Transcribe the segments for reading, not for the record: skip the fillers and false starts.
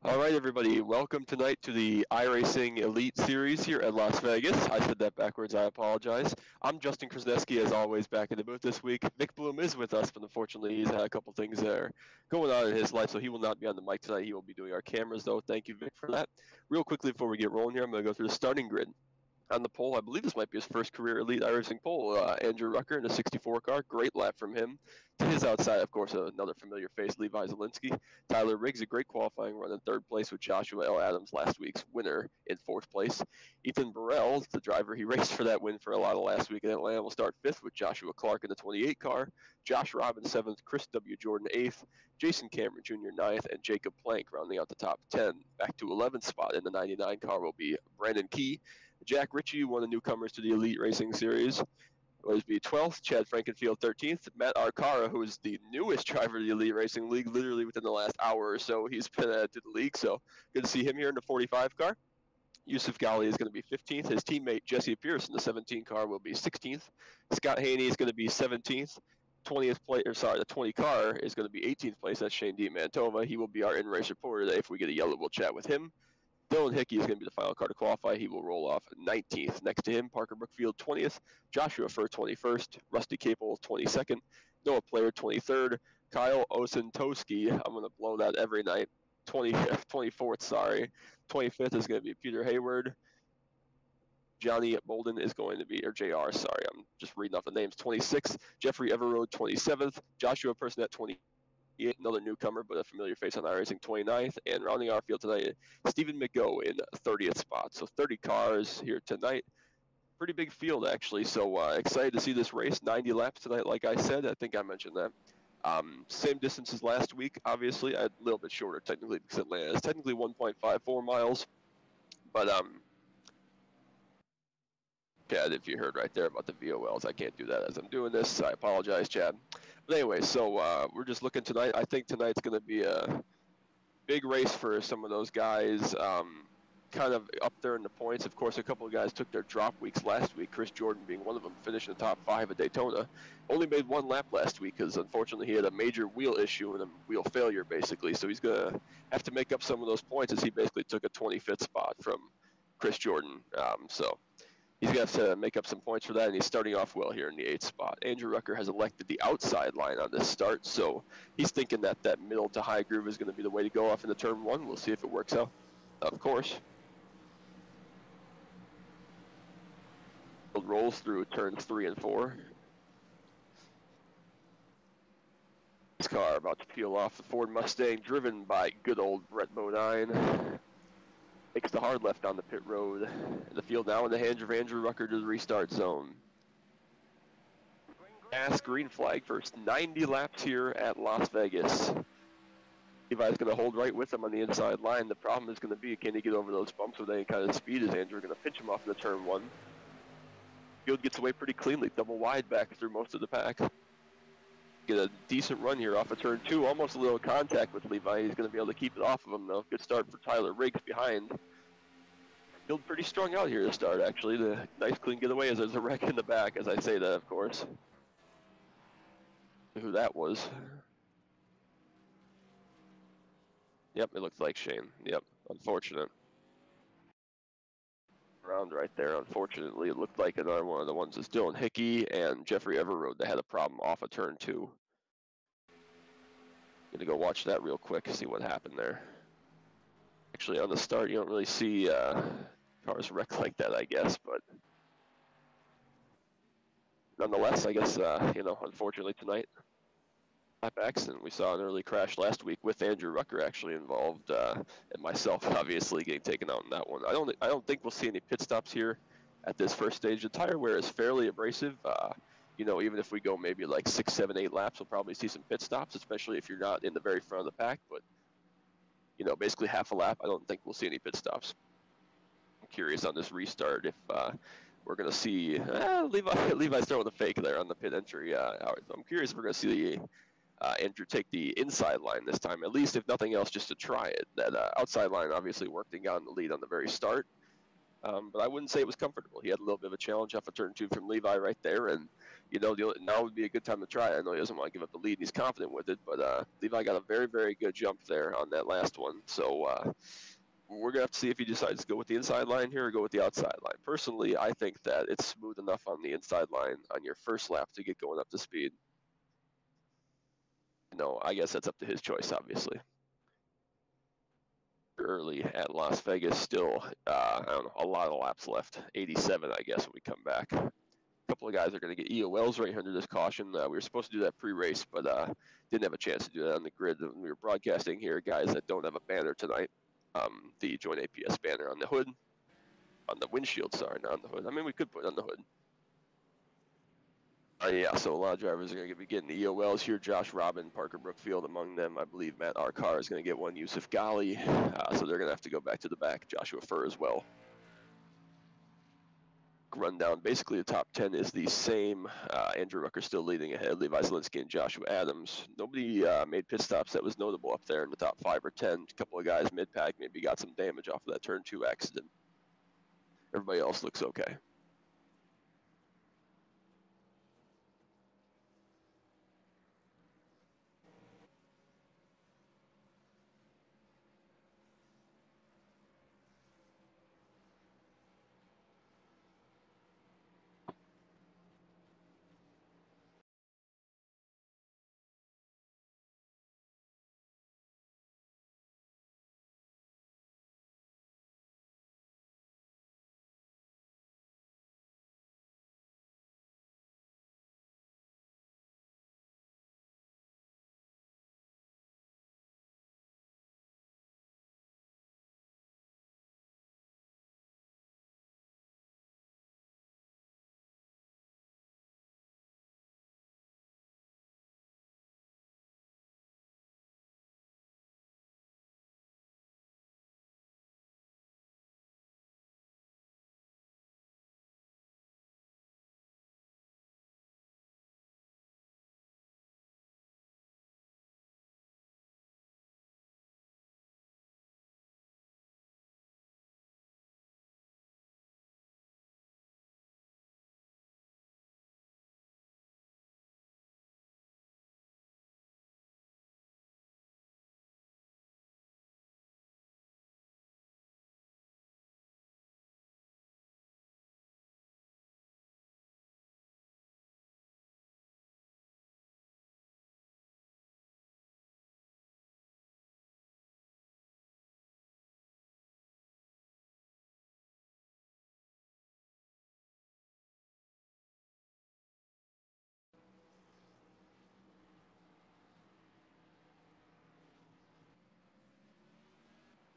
All right, everybody, welcome tonight to the iRacing Elite Series here at Las Vegas. I said that backwards, I apologize. I'm Justin Krasneski, as always, back in the booth this week. Nick Bloom is with us, but unfortunately he's had a couple things there going on in his life, so he will not be on the mic tonight. He will be doing our cameras, though. Thank you, Vic, for that. Real quickly before we get rolling here, I'm going to go through the starting grid. On the pole, I believe this might be his first career Elite iRacing pole. Andrew Rucker in a 64 car. Great lap from him. To his outside, of course, another familiar face, Levi Zielinski. Tyler Riggs, a great qualifying run in third place with Joshua L. Adams, last week's winner, in fourth place. Ethan Burrell, the driver he raced for that win for a lot of last week in Atlanta, will start fifth with Joshua Clark in the 28 car. Josh Robbins, seventh. Chris W. Jordan, eighth. Jason Cameron Jr., ninth. And Jacob Plank rounding out the top 10. Back to 11th spot in the 99 car will be Brandon Key. Jack Ritchie, one of the newcomers to the Elite Racing Series, will be 12th. Chad Frankenfield, 13th. Matt Arcara, who is the newest driver of the Elite Racing League, literally within the last hour or so, he's been added to the league, so good to see him here in the 45 car. Yusuf Ghali is going to be 15th. His teammate Jesse Pierce in the 17 car will be 16th. Scott Haney is going to be 17th. 20th place, or sorry, the 20 car is going to be 18th place. That's Shane D. Mantova. He will be our in-race reporter today. If we get a yellow, we'll chat with him. Dylan Hickey is going to be the final car to qualify. He will roll off 19th. Next to him, Parker Brookfield, 20th. Joshua Furr, 21st. Rusty Capel, 22nd. Noah Player, 23rd. Kyle Osentowski, I'm going to blow that every night, 24th, sorry. 25th is going to be Peter Hayward. Johnny Bolden is going to be, or JR, sorry, I'm just reading off the names, 26th. Jeffrey Everroad, 27th. Joshua Personette, 28th. Another newcomer, but a familiar face on iRacing, 29th. And rounding our field tonight, Stephen McGough in 30th spot. So 30 cars here tonight. Pretty big field, actually. So excited to see this race. 90 laps tonight, like I said. I think I mentioned that. Same distance as last week, obviously. A little bit shorter, technically, because Atlanta is technically 1.54 miles. But, Chad, if you heard right there about the VOLs, I can't do that as I'm doing this. I apologize, Chad. But anyway, so we're just looking tonight. I think tonight's going to be a big race for some of those guys, kind of up there in the points. Of course, a couple of guys took their drop weeks last week, Chris Jordan being one of them, finished in the top 5 at Daytona. Only made one lap last week because, unfortunately, he had a major wheel issue and a wheel failure, basically. So he's going to have to make up some of those points as he basically took a 25th spot from Chris Jordan. So he's going to have to make up some points for that, and he's starting off well here in the 8th spot. Andrew Rucker has elected the outside line on this start, so he's thinking that that middle to high groove is going to be the way to go off into turn 1. We'll see if it works out, of course. Rolls through turns 3 and 4. This car about to peel off the Ford Mustang, driven by good old Brett Bodine. Takes the hard left on the pit road. The field now in the hands of Andrew Rucker to the restart zone. Gas green flag first 90 laps here at Las Vegas. Levi's going to hold right with him on the inside line. The problem is going to be, can he get over those bumps with any kind of speed? Is Andrew going to pinch him off in the turn 1? Field gets away pretty cleanly, double wide back through most of the pack. Get a decent run here off of turn 2, almost a little contact with Levi. He's going to be able to keep it off of him though. Good start for Tyler Riggs behind. Field pretty strung out here to start, actually. The nice clean getaway as there's a wreck in the back, as I say that, of course. Who that was. Yep, it looks like Shane. Yep, unfortunate. Round right there, unfortunately. It looked like another one of the ones is Dylan Hickey and Jeffrey Everroad that had a problem off of turn 2. Gonna go watch that real quick, see what happened there. Actually, on the start, you don't really see cars wreck like that, I guess, but nonetheless, I guess, you know, unfortunately tonight, lap accident. We saw an early crash last week with Andrew Rucker actually involved, and myself obviously getting taken out in that one. I don't think we'll see any pit stops here at this first stage. The tire wear is fairly abrasive. You know, even if we go maybe like 6, 7, 8 laps, we'll probably see some pit stops, especially if you're not in the very front of the pack. But you know, basically half a lap, I don't think we'll see any pit stops. I'm curious on this restart if we're going to see Levi's throwing a fake there on the pit entry. I'm curious if we're going to see Andrew take the inside line this time, at least if nothing else, just to try it. That outside line obviously worked and got in the lead on the very start. But I wouldn't say it was comfortable. He had a little bit of a challenge off of turn 2 from Levi right there, and now would be a good time to try it. I know he doesn't want to give up the lead, and he's confident with it, but Levi got a very, very good jump there on that last one. So we're going to have to see if he decides to go with the inside line here or go with the outside line. Personally, I think that it's smooth enough on the inside line on your first lap to get going up to speed. I guess that's up to his choice, obviously. Early at Las Vegas, still, I don't know, a lot of laps left. 87, I guess, when we come back. A couple of guys are going to get EOLs right under this caution. We were supposed to do that pre-race, but didn't have a chance to do that on the grid. We were broadcasting here guys that don't have a banner tonight. The JoinAPS banner on the hood. On the windshield, sorry, not on the hood. I mean, we could put it on the hood. Yeah, so a lot of drivers are going to be getting the EOLs here. Josh Robin, Parker Brookfield among them. I believe Matt Arkar is going to get one. Yusuf Ghali. So they're going to have to go back to the back. Joshua Furr as well. Rundown. Basically, the top 10 is the same. Andrew Rucker still leading ahead. Levi Zielinski and Joshua Adams. Nobody made pit stops that was notable up there in the top 5 or 10. A couple of guys mid-pack maybe got some damage off of that turn 2 accident. Everybody else looks okay.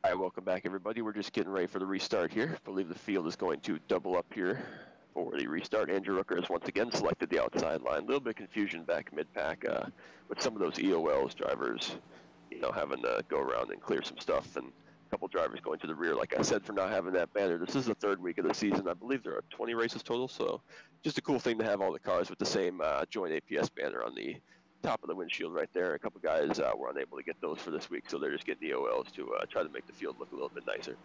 All right, welcome back, everybody. We're just getting ready for the restart here. I believe the field is going to double up here for the restart. Andrew Rucker has once again selected the outside line. A little bit of confusion back mid-pack with some of those EOLs drivers, having to go around and clear some stuff, and a couple drivers going to the rear, like I said, for not having that banner. This is the 3rd week of the season. I believe there are 20 races total, so just a cool thing to have all the cars with the same JoinAPS banner on the top of the windshield right there. A couple guys were unable to get those for this week, so they're just getting the EOLs to try to make the field look a little bit nicer.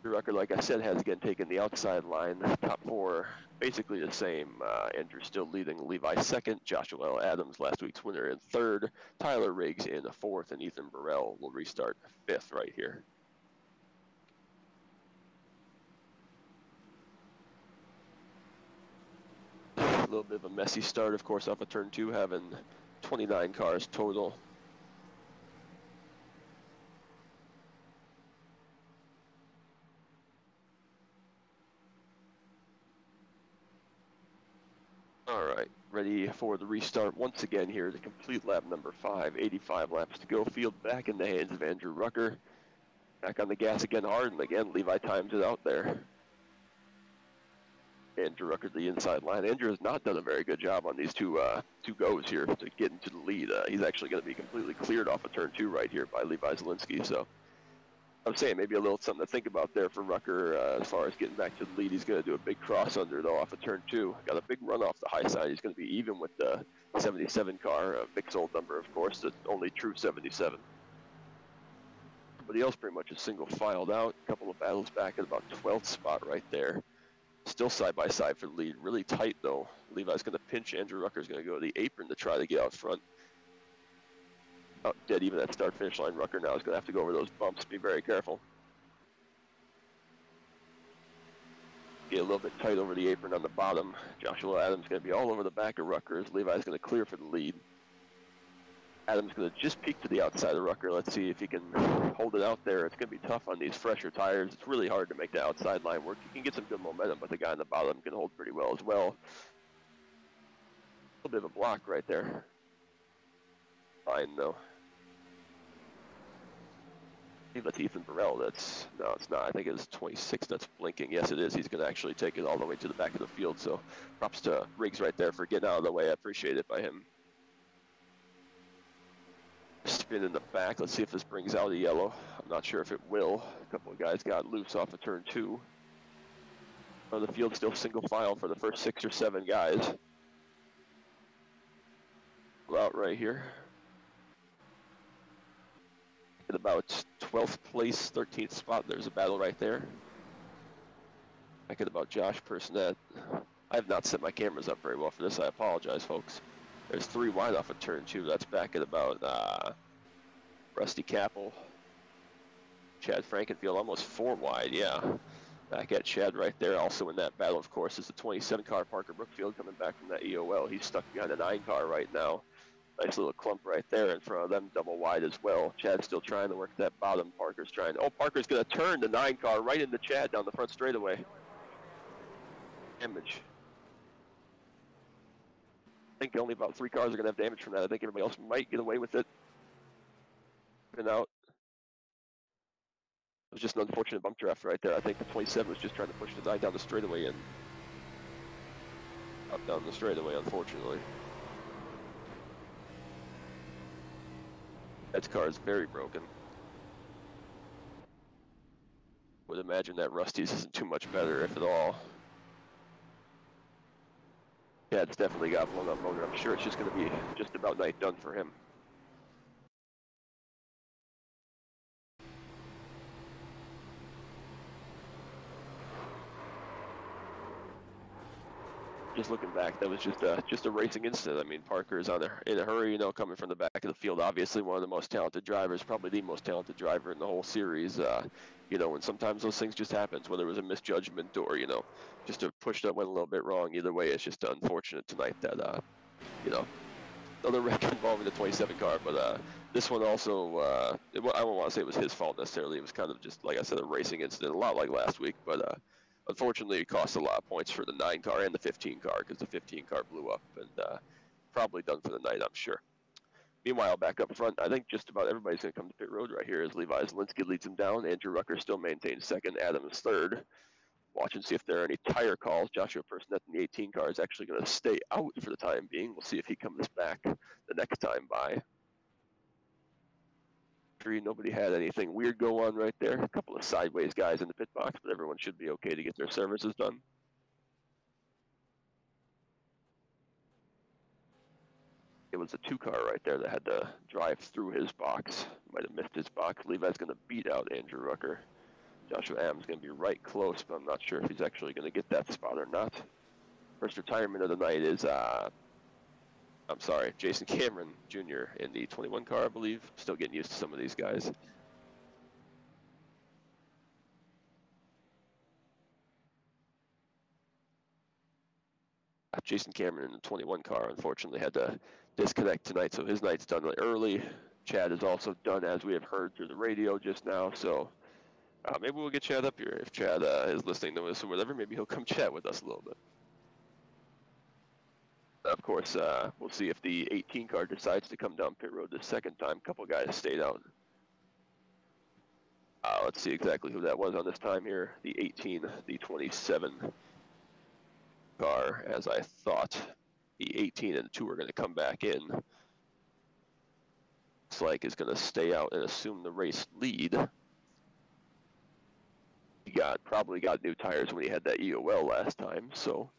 Rucker, like I said, has again taken the outside line. Top 4, basically the same. Andrew still leading. Levi 2nd. Joshua L. Adams, last week's winner, in 3rd. Tyler Riggs in 4th, and Ethan Burrell will restart 5th right here. A little bit of a messy start, of course, off of turn 2, having 29 cars total. All right, ready for the restart once again here to complete lap number 5. 85 laps to go. Field back in the hands of Andrew Rucker. Back on the gas again hard, and again, Levi times it out there. Andrew Rucker, the inside line. Andrew has not done a very good job on these two goes here to get into the lead. He's actually going to be completely cleared off of turn 2 right here by Levi Zielinski. So I'm saying maybe a little something to think about there for Rucker as far as getting back to the lead. He's going to do a big cross under, though, off of turn 2. Got a big run off the high side. He's going to be even with the 77 car, Vic's old number, of course, the only true 77. Everybody else pretty much is single filed out. A couple of battles back at about 12th spot right there. Still side by side for the lead. Really tight though. Levi's going to pinch. Andrew Rucker's going to go to the apron to try to get out front. Out dead even at start finish line. Rucker now is going to have to go over those bumps. Be very careful. Get a little bit tight over the apron on the bottom. Joshua Adams going to be all over the back of Rucker. Levi's going to clear for the lead. Adams going to just peek to the outside of Rucker. Let's see if he can hold it out there. It's going to be tough on these fresher tires. It's really hard to make the outside line work. You can get some good momentum, but the guy on the bottom can hold pretty well as well. A little bit of a block right there. Fine though. I think that's Ethan Burrell. No, it's not. I think it's 26 that's blinking. Yes, it is. He's going to actually take it all the way to the back of the field. So props to Riggs right there for getting out of the way. I appreciate it by him. Spin in the back. Let's see if this brings out a yellow. I'm not sure if it will. A couple of guys got loose off of turn 2. The field still single file for the first 6 or 7 guys. Out right here. At about 12th place, 13th spot, there's a battle right there. Back at about Josh Personette. I have not set my cameras up very well for this. I apologize, folks. There's 3 wide off of turn 2. That's back at about Rusty Capel. Chad Frankenfield, almost 4 wide, yeah. Back at Chad right there. Also in that battle, of course, is the 27 car, Parker Brookfield, coming back from that EOL. He's stuck behind the 9 car right now. Nice little clump right there in front of them, double wide as well. Chad's still trying to work that bottom. Parker's trying. Oh, Parker's going to turn the 9 car right into Chad down the front straightaway. Damage. I think only about 3 cars are going to have damage from that. I think everybody else might get away with it. Been out. It was just an unfortunate bump draft right there. I think the 27 was just trying to push the 9 down the straightaway and up down the straightaway, unfortunately. That car is very broken. Would imagine that Rusty's isn't too much better, if at all. Yeah, it's definitely got blown up motor. I'm sure it's just going to be just about night done for him. Just looking back, that was just a racing incident. I mean, Parker is in a hurry, you know, coming from the back of the field. Obviously, one of the most talented drivers, probably the most talented driver in the whole series. You know, and sometimes those things just happen, whether it was a misjudgment or, you know, just a push that went a little bit wrong. Either way, it's just unfortunate tonight that, you know, another wreck involving the 27 car. But this one also, I don't want to say it was his fault necessarily. It was kind of just, like I said, a racing incident, a lot like last week. But unfortunately, it cost a lot of points for the 9 car and the 15 car because the 15 car blew up and probably done for the night, I'm sure. Meanwhile, back up front, I think just about everybody's going to come to pit road right here as Levi Zielinski leads him down. Andrew Rucker still maintains second. Adams third. Watch and see if there are any tire calls. Joshua Personette in the 18 car is actually going to stay out for the time being. We'll see if he comes back the next time by. Nobody had anything weird go on right there. A couple of sideways guys in the pit box, but everyone should be okay to get their services done. It was a 2 car right there that had to drive through his box. Might have missed his box. Levi's going to beat out Andrew Rucker. Joshua Adams going to be right close, but I'm not sure if he's actually going to get that spot or not. First retirement of the night is, I'm sorry, Jason Cameron Jr. in the 21 car, I believe. Still getting used to some of these guys. Jason Cameron in the 21 car, unfortunately, had to disconnect tonight, so his night's done early. Chad is also done, as we have heard through the radio just now, so maybe we'll get Chad up here. If Chad is listening to us or whatever, maybe he'll come chat with us a little bit. Of course, we'll see if the 18 car decides to come down pit road the second time. A couple guys stayed out. Let's see exactly who that was on this time here. The 18, the 27 car, as I thought. The 18 and the 2 are going to come back in. Looks like is going to stay out and assume the race lead. He probably got new tires when he had that EOL last time, so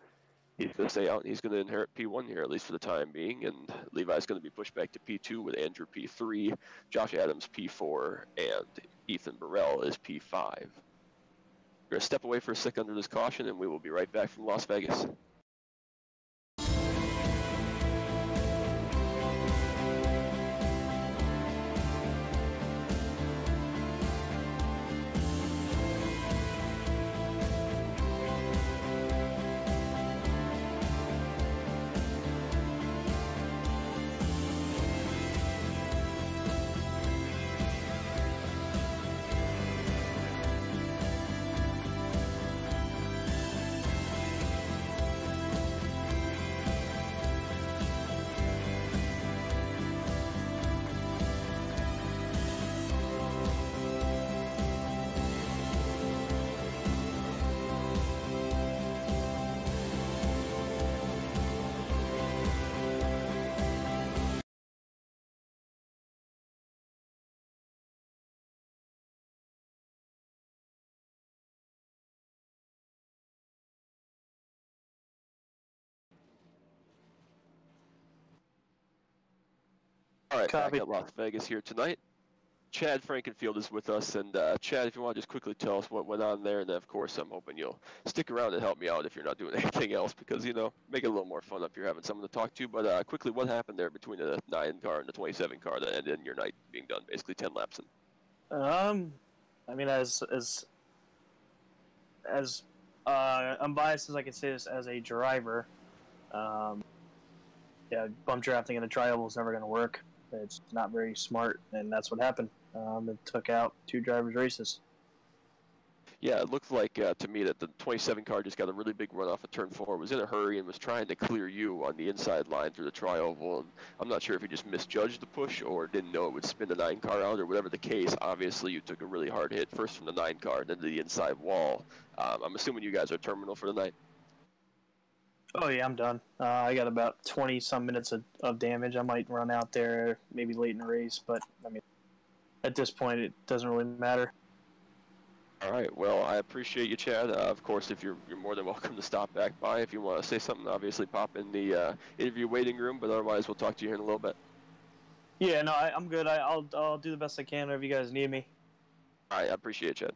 He's going to stay out, and he's going to inherit P1 here, at least for the time being, and Levi's going to be pushed back to P2 with Andrew P3, Josh Adams P4, and Ethan Burrell is P5. We're going to step away for a sec under this caution, and we will be right back from Las Vegas. All right, Copy. back at Las Vegas here tonight. Chad Frankenfield is with us, and Chad, if you want to just quickly tell us what went on there, and then of course I'm hoping you'll stick around and help me out if you're not doing anything else, because make it a little more fun if you're having someone to talk to. But quickly, what happened there between the 9 car and the 27 car that ended in your night being done basically 10 laps in? I mean, as unbiased as I can say this as a driver, yeah, bump drafting in a tri-oval is never going to work. It's not very smart, and that's what happened. It took out 2 drivers' races. Yeah, it looked like to me that the 27 car just got a really big run off of turn 4, was in a hurry, and was trying to clear you on the inside line through the tri-oval. And I'm not sure if he just misjudged the push or didn't know it would spin the 9 car out, or whatever the case. Obviously, you took a really hard hit first from the 9 car and then to the inside wall. I'm assuming you guys are terminal for the night. Oh yeah, I'm done. I got about 20-some minutes of damage. I might run out there maybe late in the race, but I mean, at this point, it doesn't really matter. All right. Well, I appreciate you, Chad. Of course, if you're more than welcome to stop back by. If you want to say something, obviously pop in the interview waiting room. But otherwise, we'll talk to you here in a little bit. Yeah, no, I'm good. I'll do the best I can if you guys need me. All right. I appreciate it, Chad.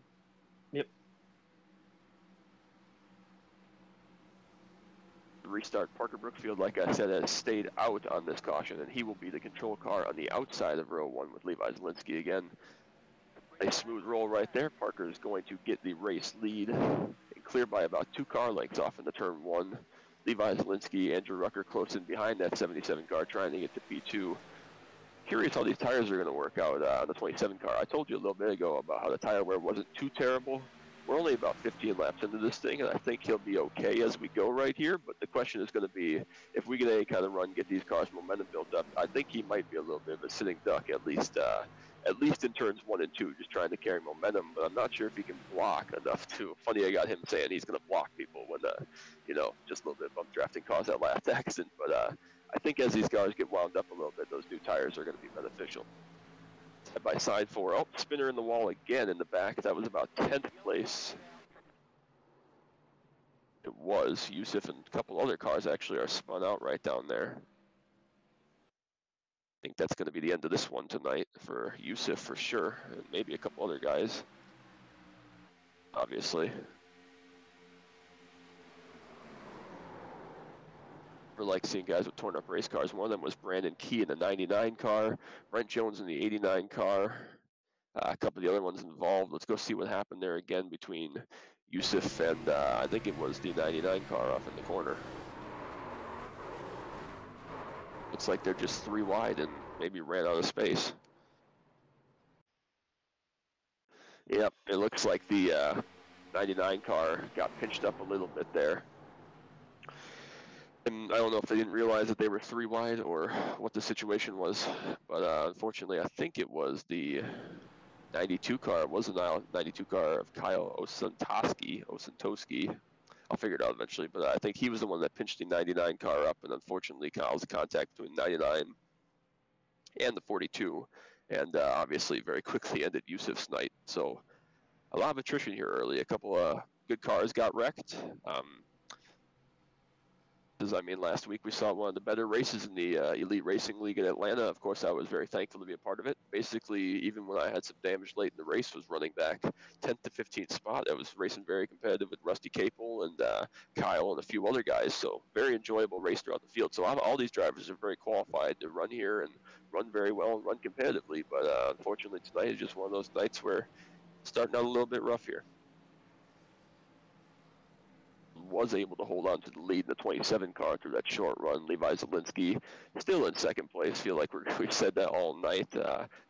Yep. Restart. Parker Brookfield, like I said, has stayed out on this caution, and he will be the control car on the outside of row 1 with Levi Zielinski again. A smooth roll right there. Parker is going to get the race lead and clear by about 2 car lengths off into turn 1. Levi Zielinski, Andrew Rucker close in behind that 77 car, trying to get to P2. Curious how these tires are going to work out on the 27 car. I told you a little bit ago about how the tire wear wasn't too terrible. We're only about 15 laps into this thing, and I think he'll be okay as we go right here. But the question is going to be, if we get any kind of run, get these cars momentum built up, I think he might be a little bit of a sitting duck, at least in turns 1 and 2, just trying to carry momentum. But I'm not sure if he can block enough to. Funny, I got him saying he's going to block people when, just a little bit of bump drafting caused that last accident. But I think as these cars get wound up a little bit, those new tires are going to be beneficial. Side by side for, spinner in the wall again in the back. That was about 10th place. It was. Yusuf and a couple other cars actually are spun out right down there. I think that's going to be the end of this one tonight for Yusuf for sure, and maybe a couple other guys, obviously. I like seeing guys with torn up race cars. One of them was Brandon Key in the 99 car, Brent Jones in the 89 car. A couple of the other ones involved. Let's go see what happened there again between Yusuf and I think it was the 99 car off in the corner. Looks like they're just 3 wide and maybe ran out of space. Yep, it looks like the 99 car got pinched up a little bit there. And I don't know if they didn't realize that they were 3 wide or what the situation was, but unfortunately I think it was the 92 car. It was the 92 car of Kyle Osentoski. I'll figure it out eventually, but I think he was the one that pinched the 99 car up, and unfortunately caused the contact between 99 and the 42, and obviously very quickly ended Yusuf's night. So a lot of attrition here early. A couple of good cars got wrecked. I mean, last week we saw one of the better races in the Elite Racing League in Atlanta. Of course, I was very thankful to be a part of it. Basically, even when I had some damage late in the race, was running back 10th to 15th spot. I was racing very competitive with Rusty Capel and Kyle and a few other guys. So very enjoyable race throughout the field. So all these drivers are very qualified to run here and run very well and run competitively. But unfortunately, tonight is just one of those nights where starting out a little bit rough here. Was able to hold on to the lead in the 27 car through that short run. Levi Zielinski still in second place. Feel like we've said that all night.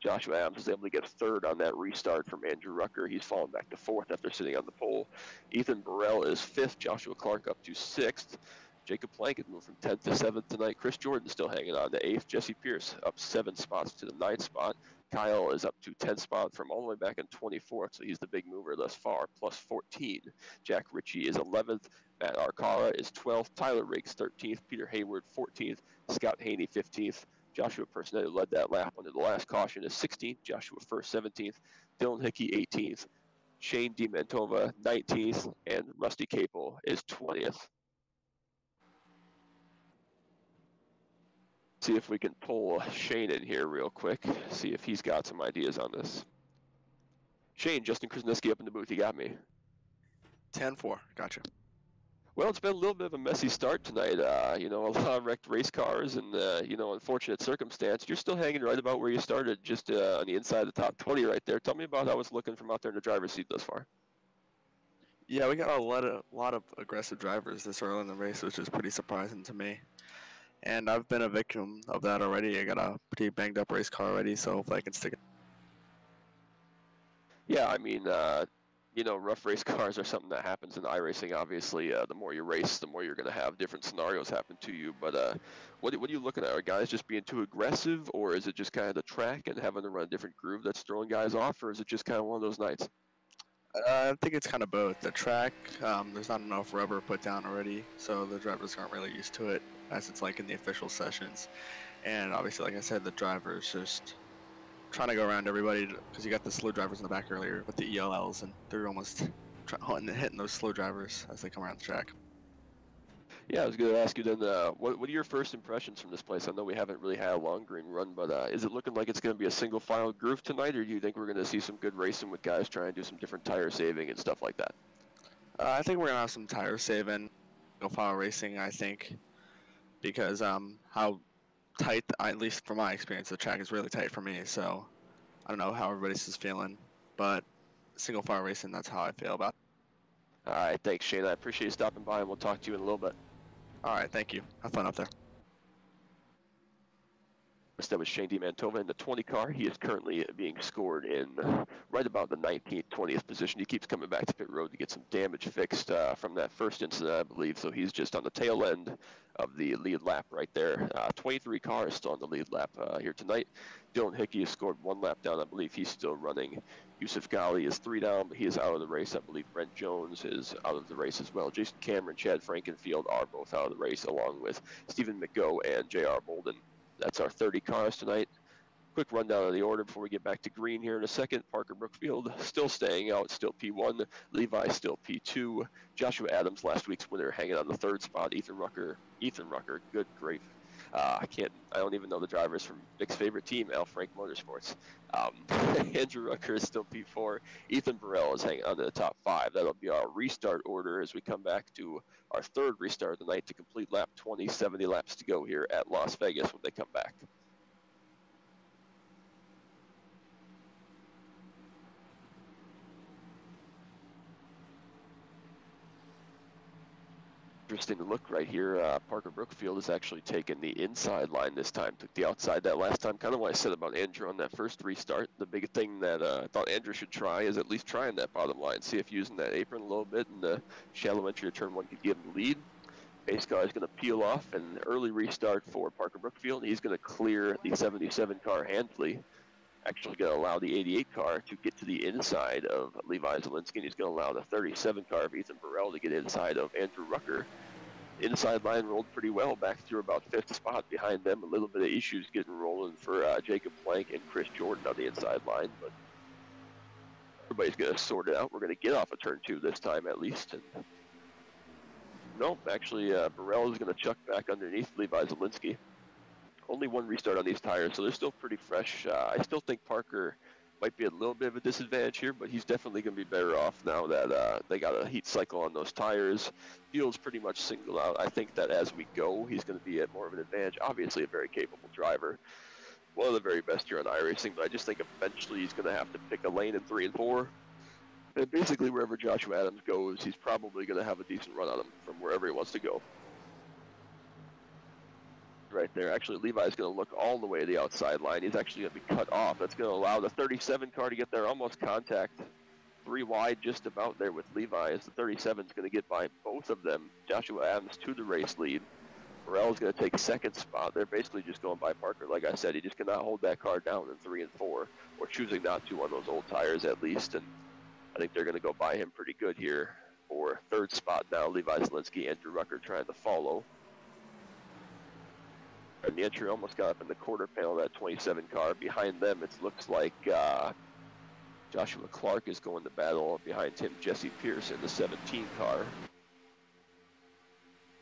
Joshua Adams was able to get third on that restart from Andrew Rucker. He's fallen back to fourth after sitting on the pole. Ethan Burrell is fifth. Joshua Clark up to sixth. Jacob Plankett moved from 10th to 7th tonight. Chris Jordan still hanging on to 8th. Jesse Pierce up 7 spots to the 9th spot. Kyle is up to 10th spot from all the way back in 24th, so he's the big mover thus far, plus 14. Jack Ritchie is 11th. Matt Arcara is 12th. Tyler Riggs 13th. Peter Hayward 14th. Scott Haney 15th. Joshua Personetti, who led that lap under the last caution, is 16th. Joshua First 17th. Dylan Hickey 18th. Shane DiMantova 19th. And Rusty Capel is 20th. See if we can pull Shane in here real quick. See if he's got some ideas on this. Shane, Justin Krasniewski up in the booth. You got me. 10-4. Gotcha. Well, it's been a little bit of a messy start tonight. A lot of wrecked race cars and, unfortunate circumstance. You're still hanging right about where you started, just on the inside of the top 20 right there. Tell me about how it's looking from out there in the driver's seat thus far. Yeah, we got a lot of aggressive drivers this early in the race, which is pretty surprising to me. And I've been a victim of that already. I got a pretty banged up race car already, so hopefully I can stick it. Yeah, I mean, rough race cars are something that happens in iRacing. Obviously, the more you race, the more you're going to have different scenarios happen to you. But what are you looking at? Are guys just being too aggressive, or is it just kind of the track and having to run a different groove that's throwing guys off, or is it just kind of one of those nights? I think it's kind of both. The track, there's not enough rubber put down already, so the drivers aren't really used to it, as it's like in the official sessions. And obviously, like I said, the drivers just trying to go around everybody, because you got the slow drivers in the back earlier with the ELLs, and they're almost hitting those slow drivers as they come around the track. Yeah, I was going to ask you then, what are your first impressions from this place? I know we haven't really had a long green run, but is it looking like it's going to be a single file groove tonight, or do you think we're going to see some good racing with guys trying to do some different tire saving and stuff like that? I think we're going to have some tire saving, single file racing, I think, because how tight, at least from my experience, the track is really tight for me, so I don't know how everybody's is feeling, but single file racing, that's how I feel about it. All right, thanks, Shane. I appreciate you stopping by, and we'll talk to you in a little bit. All right, thank you. Have fun up there. That was Shane DiMantova in the 20 car. He is currently being scored in right about the 19th, 20th position. He keeps coming back to pit road to get some damage fixed from that first incident, I believe. So he's just on the tail end of the lead lap right there. 23 cars still on the lead lap here tonight. Dylan Hickey has scored 1 lap down. I believe he's still running. Yusuf Ghali is 3 down, but he is out of the race. I believe Brent Jones is out of the race as well. Jason Cameron, Chad Frankenfield are both out of the race, along with Stephen McGough and J.R. Bolden. That's our 30 cars tonight. Quick rundown of the order before we get back to green here in a second. Parker Brookfield still staying out, still P1. Levi still P2. Joshua Adams, last week's winner, hanging on the 3rd spot. Ethan Rucker, good grief. I don't even know the drivers from Vic's favorite team, Al Frank Motorsports. Andrew Rucker is still P4. Ethan Burrell is hanging on to the top 5. That'll be our restart order as we come back to our 3rd restart of the night to complete lap 20, 70 laps to go here at Las Vegas when they come back. Interesting look right here. Parker Brookfield has actually taken the inside line this time, took the outside that last time. Kind of what I said about Andrew on that first restart. The big thing that I thought Andrew should try is at least trying that bottom line. See if using that apron a little bit in the shallow entry to turn 1 could give him the lead. Pace car is going to peel off, and early restart for Parker Brookfield. He's going to clear the 77 car handily. Actually going to allow the 88 car to get to the inside of Levi Zielinski, and he's going to allow the 37 car of Ethan Burrell to get inside of Andrew Rucker. Inside line rolled pretty well back through about 5th spot. Behind them, a little bit of issues getting rolling for Jacob Plank and Chris Jordan on the inside line, but everybody's going to sort it out. We're going to get off of turn 2 this time at least, and No, actually, Burrell is going to chuck back underneath Levi Zielinski. Only one restart on these tires, so they're still pretty fresh. I still think Parker might be a little bit of a disadvantage here, but he's definitely going to be better off now that they got a heat cycle on those tires. Field's pretty much singled out. I think that as we go, he's going to be at more of an advantage. Obviously, a very capable driver. One of the very best here on iRacing, but I just think eventually he's going to have to pick a lane in 3 and 4. And basically, wherever Joshua Adams goes, he's probably going to have a decent run on him from wherever he wants to go. Right there. Actually, Levi's going to look all the way to the outside line. He's actually going to be cut off. That's going to allow the 37 car to get there, almost contact. 3 wide, just about there with Levi, as the 37 is going to get by both of them. Joshua Adams to the race lead. Burrell is going to take second spot. They're basically just going by Parker. Like I said, he just cannot hold that car down in 3 and 4, or choosing not to on those old tires at least. And I think they're going to go by him pretty good here for third spot now. Levi Zielinski, Andrew Rucker trying to follow. And the entry almost got up in the quarter panel of that 27 car. Behind them, it looks like Joshua Clark is going to battle. Behind him, Jesse Pierce in the 17 car.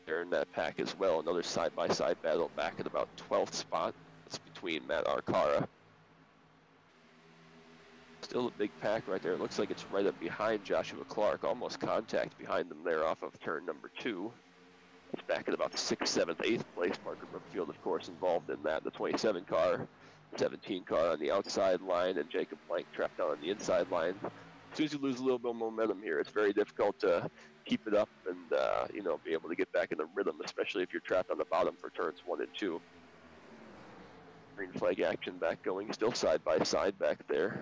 They're in that pack as well. Another side-by-side battle back at about 12th spot. It's between Matt Arcara. Still a big pack right there. It looks like it's right up behind Joshua Clark. Almost contact behind them there off of turn number 2. It's back at about 6th, 7th, 8th place. Parker Brookfield, of course, involved in that. The 27 car, 17 car on the outside line, and Jacob Blank trapped down on the inside line. As soon as you lose a little bit of momentum here, it's very difficult to keep it up and, you know, be able to get back in the rhythm, especially if you're trapped on the bottom for turns 1 and 2. Green flag action back going, still side by side back there.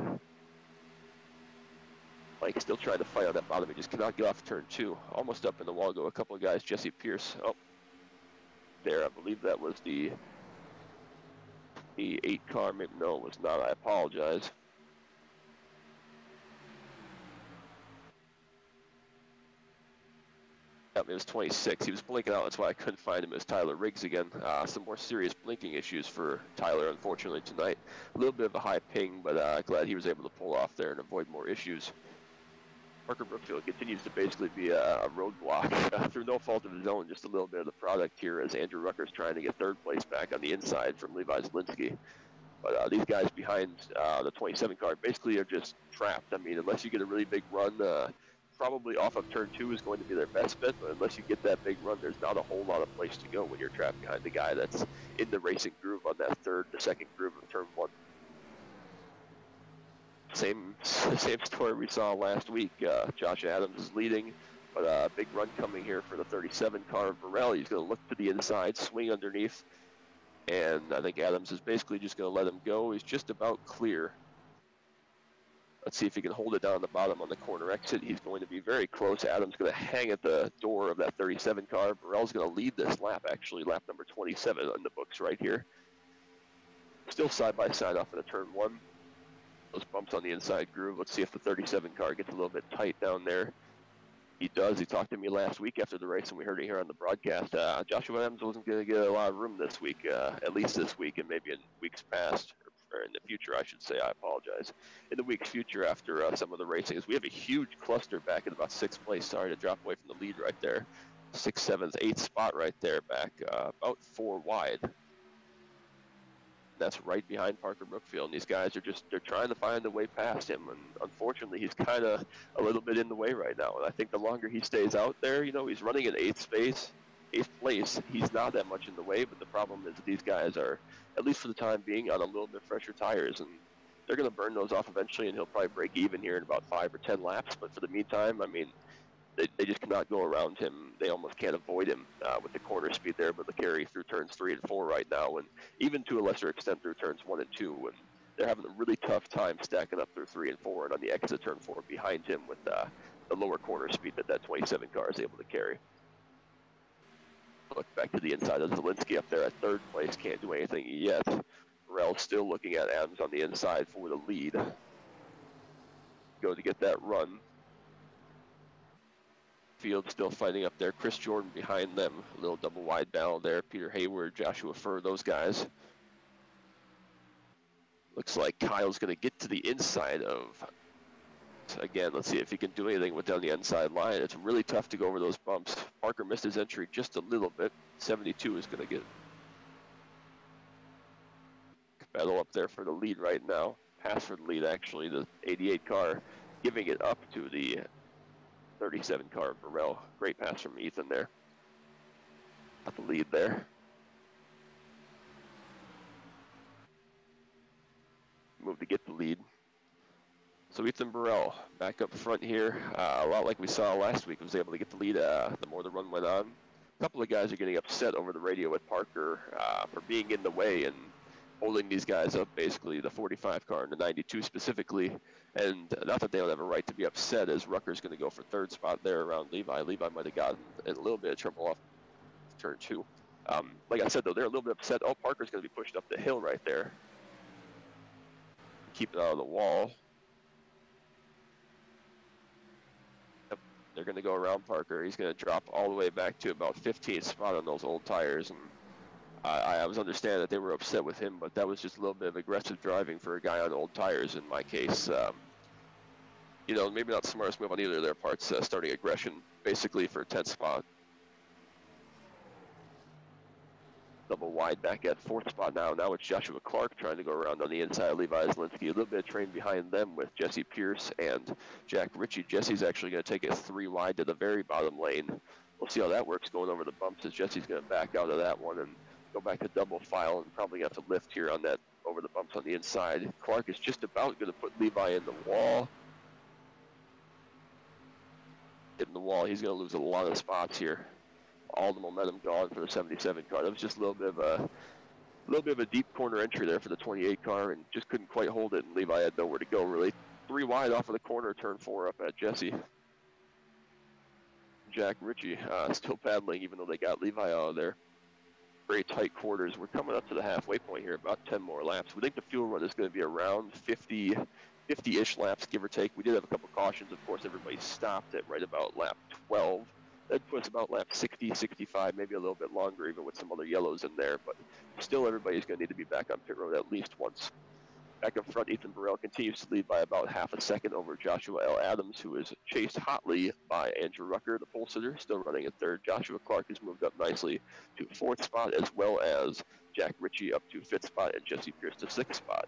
Mike still trying to fight on that bottom. He just cannot get off turn 2. Almost up in the wall go a couple of guys. Jesse Pierce. Oh, there. I believe that was the 8 car. Maybe no, it was not. I apologize. Yep, it was 26. He was blinking out. That's why I couldn't find him as Tyler Riggs again. Some more serious blinking issues for Tyler, unfortunately, tonight. A little bit of a high ping, but glad he was able to pull off there and avoid more issues. Parker Brookfield continues to basically be a roadblock through no fault of his own, just a little bit of the product here as Andrew Rucker's trying to get third place back on the inside from Levi Zielinski. But these guys behind the 27 car basically are just trapped. I mean, unless you get a really big run, probably off of turn 2 is going to be their best bet, but unless you get that big run, there's not a whole lot of place to go when you're trapped behind the guy that's in the racing groove on that the second groove of turn 1. Same story we saw last week. Josh Adams is leading, but a big run coming here for the 37 car of Burrell. He's going to look to the inside, swing underneath, and I think Adams is basically just going to let him go. He's just about clear. Let's see if he can hold it down the bottom on the corner exit. He's going to be very close. Adams going to hang at the door of that 37 car. Burrell's going to lead this lap, actually, lap number 27 on the books right here. Still side by side off in the turn 1. Those bumps on the inside groove. Let's see if the 37 car gets a little bit tight down there. He does. He talked to me last week after the race, and we heard it here on the broadcast. Joshua Adams wasn't going to get a lot of room this week, at least this week, and maybe in weeks past, or in the future, I should say. I apologize. In the weeks future after some of the racing, we have a huge cluster back in about 6th place. Sorry to drop away from the lead right there. 6th, 7th, 8th spot right there, back about 4 wide. That's right behind Parker Brookfield, and these guys are they're trying to find a way past him, and unfortunately he's kind of a little bit in the way right now, and I think the longer he stays out there, you know, he's running in 8th place, he's not that much in the way, but the problem is that these guys are, at least for the time being, on a little bit fresher tires, and they're going to burn those off eventually, and he'll probably break even here in about 5 or 10 laps, but for the meantime, I mean, they just cannot go around him. They almost can't avoid him with the corner speed they're able to carry through turns 3 and 4 right now, and even to a lesser extent through turns 1 and 2. And they're having a really tough time stacking up through 3 and 4, and on the exit turn 4 behind him with the lower corner speed that 27 car is able to carry. Look back to the inside of Zielinski up there at 3rd place. Can't do anything yet. Burrell's still looking at Adams on the inside for the lead. Go to get that run. Field still fighting up there. Chris Jordan behind them. A little double wide battle there. Peter Hayward, Joshua Furr, those guys. Looks like Kyle's going to get to the inside of Again, let's see if he can do anything with down the inside line. It's really tough to go over those bumps. Parker missed his entry just a little bit. 72 is going to get battle up there for the lead right now. Pass for the lead, actually. The 88 car giving it up to the 37 car of Burrell. Great pass from Ethan there. Got the lead there. Move to get the lead. So Ethan Burrell back up front here, a lot like we saw last week, was able to get the lead the more the run went on. A couple of guys are getting upset over the radio with Parker for being in the way and holding these guys up, basically, the 45 car and the 92 specifically. And not that they don't have a right to be upset, as Rucker's going to go for third spot there around Levi. Levi might have gotten in a little bit of trouble off turn 2. Like I said, though, they're a little bit upset. Oh, Parker's going to be pushed up the hill right there. Keep it out of the wall. Yep, they're going to go around Parker. He's going to drop all the way back to about 15th spot on those old tires. And I was understanding that they were upset with him, but that was just a little bit of aggressive driving for a guy on old tires in my case. You know, maybe not the smartest move on either of their parts, starting aggression basically for 10th spot. Double wide back at 4th spot now. Now it's Joshua Clark trying to go around on the inside of Levi Zielinski. A little bit of train behind them with Jesse Pierce and Jack Ritchie. Jesse's actually going to take it 3 wide to the very bottom lane. We'll see how that works going over the bumps, as Jesse's going to back out of that one and go back to double file and probably have to lift here on that over the bumps on the inside. Clark is just about going to put Levi in the wall. Hitting the wall, he's going to lose a lot of spots here. All the momentum gone for the 77 car. That was just a little bit of a deep corner entry there for the 28 car, and just couldn't quite hold it. And Levi had nowhere to go really. 3 wide off of the corner, turn 4 up at Jesse. Jack Ritchie still paddling, even though they got Levi out of there. Very tight quarters. We're coming up to the halfway point here, about 10 more laps. We think the fuel run is going to be around 50-ish laps, give or take. We did have a couple cautions. Of course, everybody stopped at right about lap 12. That puts about lap 60, 65, maybe a little bit longer, even with some other yellows in there. But still, everybody's going to need to be back on pit road at least once. Back up front, Ethan Burrell continues to lead by about half a second over Joshua L. Adams, who is chased hotly by Andrew Rucker, the pole sitter, still running in 3rd. Joshua Clark has moved up nicely to 4th spot, as well as Jack Ritchie up to 5th spot and Jesse Pierce to 6th spot.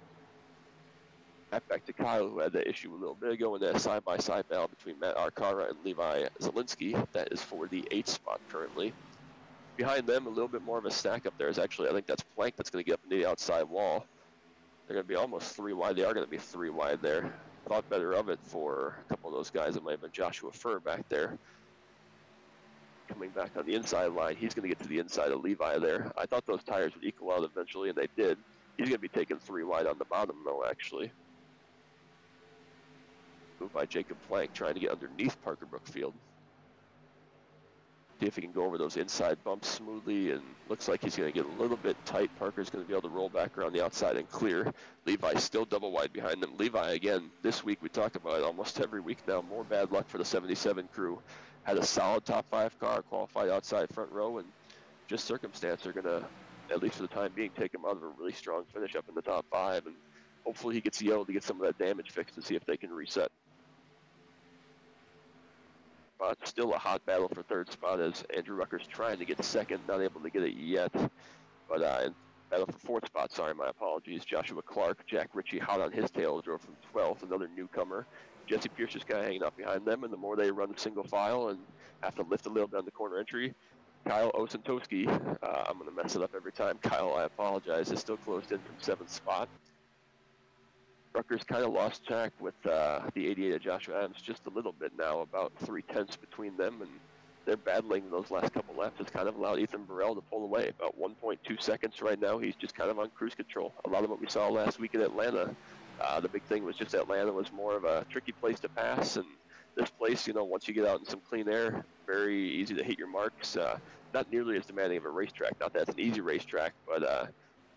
Back to Kyle, who had that issue a little bit ago in that side-by-side battle between Matt Arcara and Levi Zielinski. That is for the 8th spot currently. Behind them, a little bit more of a stack up there is actually, I think that's Plank that's going to get up into the outside wall. They're going to be almost 3 wide. They are going to be 3 wide there. Thought better of it for a couple of those guys. It might have been Joshua Furr back there. Coming back on the inside line, he's going to get to the inside of Levi there. I thought those tires would equal out eventually, and they did. He's going to be taking 3 wide on the bottom, though, actually. Move by Jacob Plank, trying to get underneath Parker Brookfield. See if he can go over those inside bumps smoothly, and looks like he's going to get a little bit tight. Parker's going to be able to roll back around the outside and clear. Levi's still double wide behind them. Levi, again, this week we talk about it almost every week now. More bad luck for the 77 crew. Had a solid top 5 car, qualified outside front row, and just circumstance are going to, at least for the time being, take him out of a really strong finish up in the top 5. And hopefully he gets yelled to get some of that damage fixed and see if they can reset. But still a hot battle for 3rd spot, as Andrew Rucker's trying to get 2nd, not able to get it yet. But battle for 4th spot, sorry, my apologies. Joshua Clark, Jack Ritchie hot on his tail, drove from 12th, another newcomer. Jesse Pierce just kind of hanging out behind them, and the more they run single file and have to lift a little bit on the corner entry, Kyle Osentowski, I'm going to mess it up every time. Kyle, I apologize, is still closed in from 7th spot. Rucker's kind of lost track with the 88 of Joshua Adams just a little bit now, about 3/10 between them, and they're battling those last couple laps. It's kind of allowed Ethan Burrell to pull away. About 1.2 seconds right now. He's just kind of on cruise control. A lot of what we saw last week in Atlanta, the big thing was just Atlanta was more of a tricky place to pass, and this place, you know, once you get out in some clean air, very easy to hit your marks. Not nearly as demanding of a racetrack. Not that it's an easy racetrack, but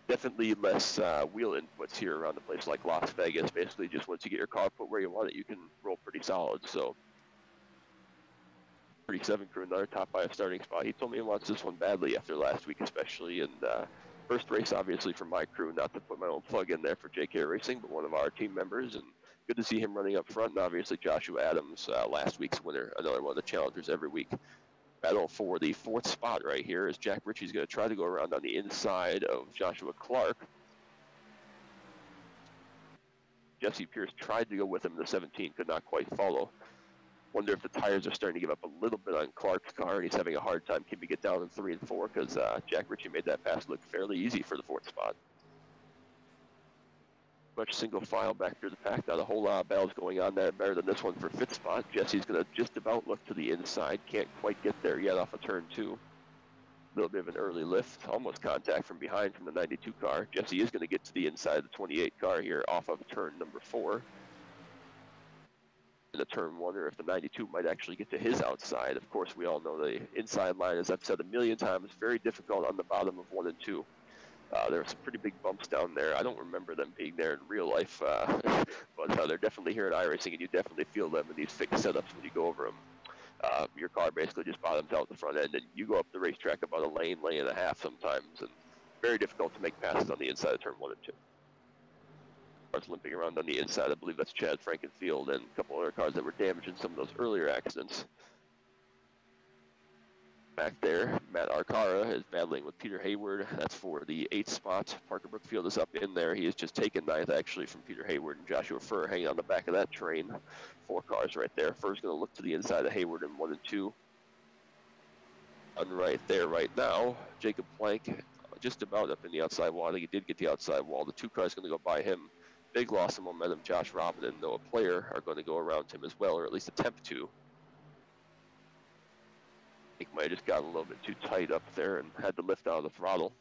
definitely less wheel inputs here around the place like Las Vegas. Basically, just once you get your car put where you want it, you can roll pretty solid. So, 37 crew, another top 5 starting spot. He told me he wants this one badly after last week, especially. And first race, obviously, for my crew. Not to put my own plug in there for JK Racing, but one of our team members. And good to see him running up front. And obviously Joshua Adams, last week's winner, another one of the challengers every week. Battle for the 4th spot right here as Jack Ritchie's going to try to go around on the inside of Joshua Clark. Jesse Pierce tried to go with him in the 17, could not quite follow. Wonder if the tires are starting to give up a little bit on Clark's car, and he's having a hard time keeping it down in 3 and 4 because Jack Ritchie made that pass look fairly easy for the 4th spot. Much single file back through the pack. Not a whole lot of battles going on there. Better than this one for 5th spot. Jesse's going to just about look to the inside. Can't quite get there yet off of turn 2. A little bit of an early lift. Almost contact from behind from the 92 car. Jesse is going to get to the inside of the 28 car here off of turn number 4. In the turn 1, or if the 92 might actually get to his outside. Of course, we all know the inside line, as I've said a million times, very difficult on the bottom of 1 and 2. There are some pretty big bumps down there. I don't remember them being there in real life, but they're definitely here at iRacing, and you definitely feel them in these fixed setups when you go over them. Your car basically just bottoms out the front end, and you go up the racetrack about a lane and a half sometimes, and very difficult to make passes on the inside of turn 1 and 2. Cars limping around on the inside, I believe that's Chad Frankenfield and a couple other cars that were damaged in some of those earlier accidents. Back there, Matt Arcara is battling with Peter Hayward. That's for the 8th spot. Parker Brookfield is up in there. He has just taken 9th, actually, from Peter Hayward, and Joshua Furr hanging on the back of that train. 4 cars right there. Furr's going to look to the inside of Hayward in 1 and 2. And right there, right now, Jacob Plank just about up in the outside wall. I think he did get the outside wall. The 2 cars going to go by him. Big loss of momentum. Josh Robin and Noah Player are going to go around him as well, or at least attempt to. I think might have just got a little bit too tight up there and had to lift out of the throttle.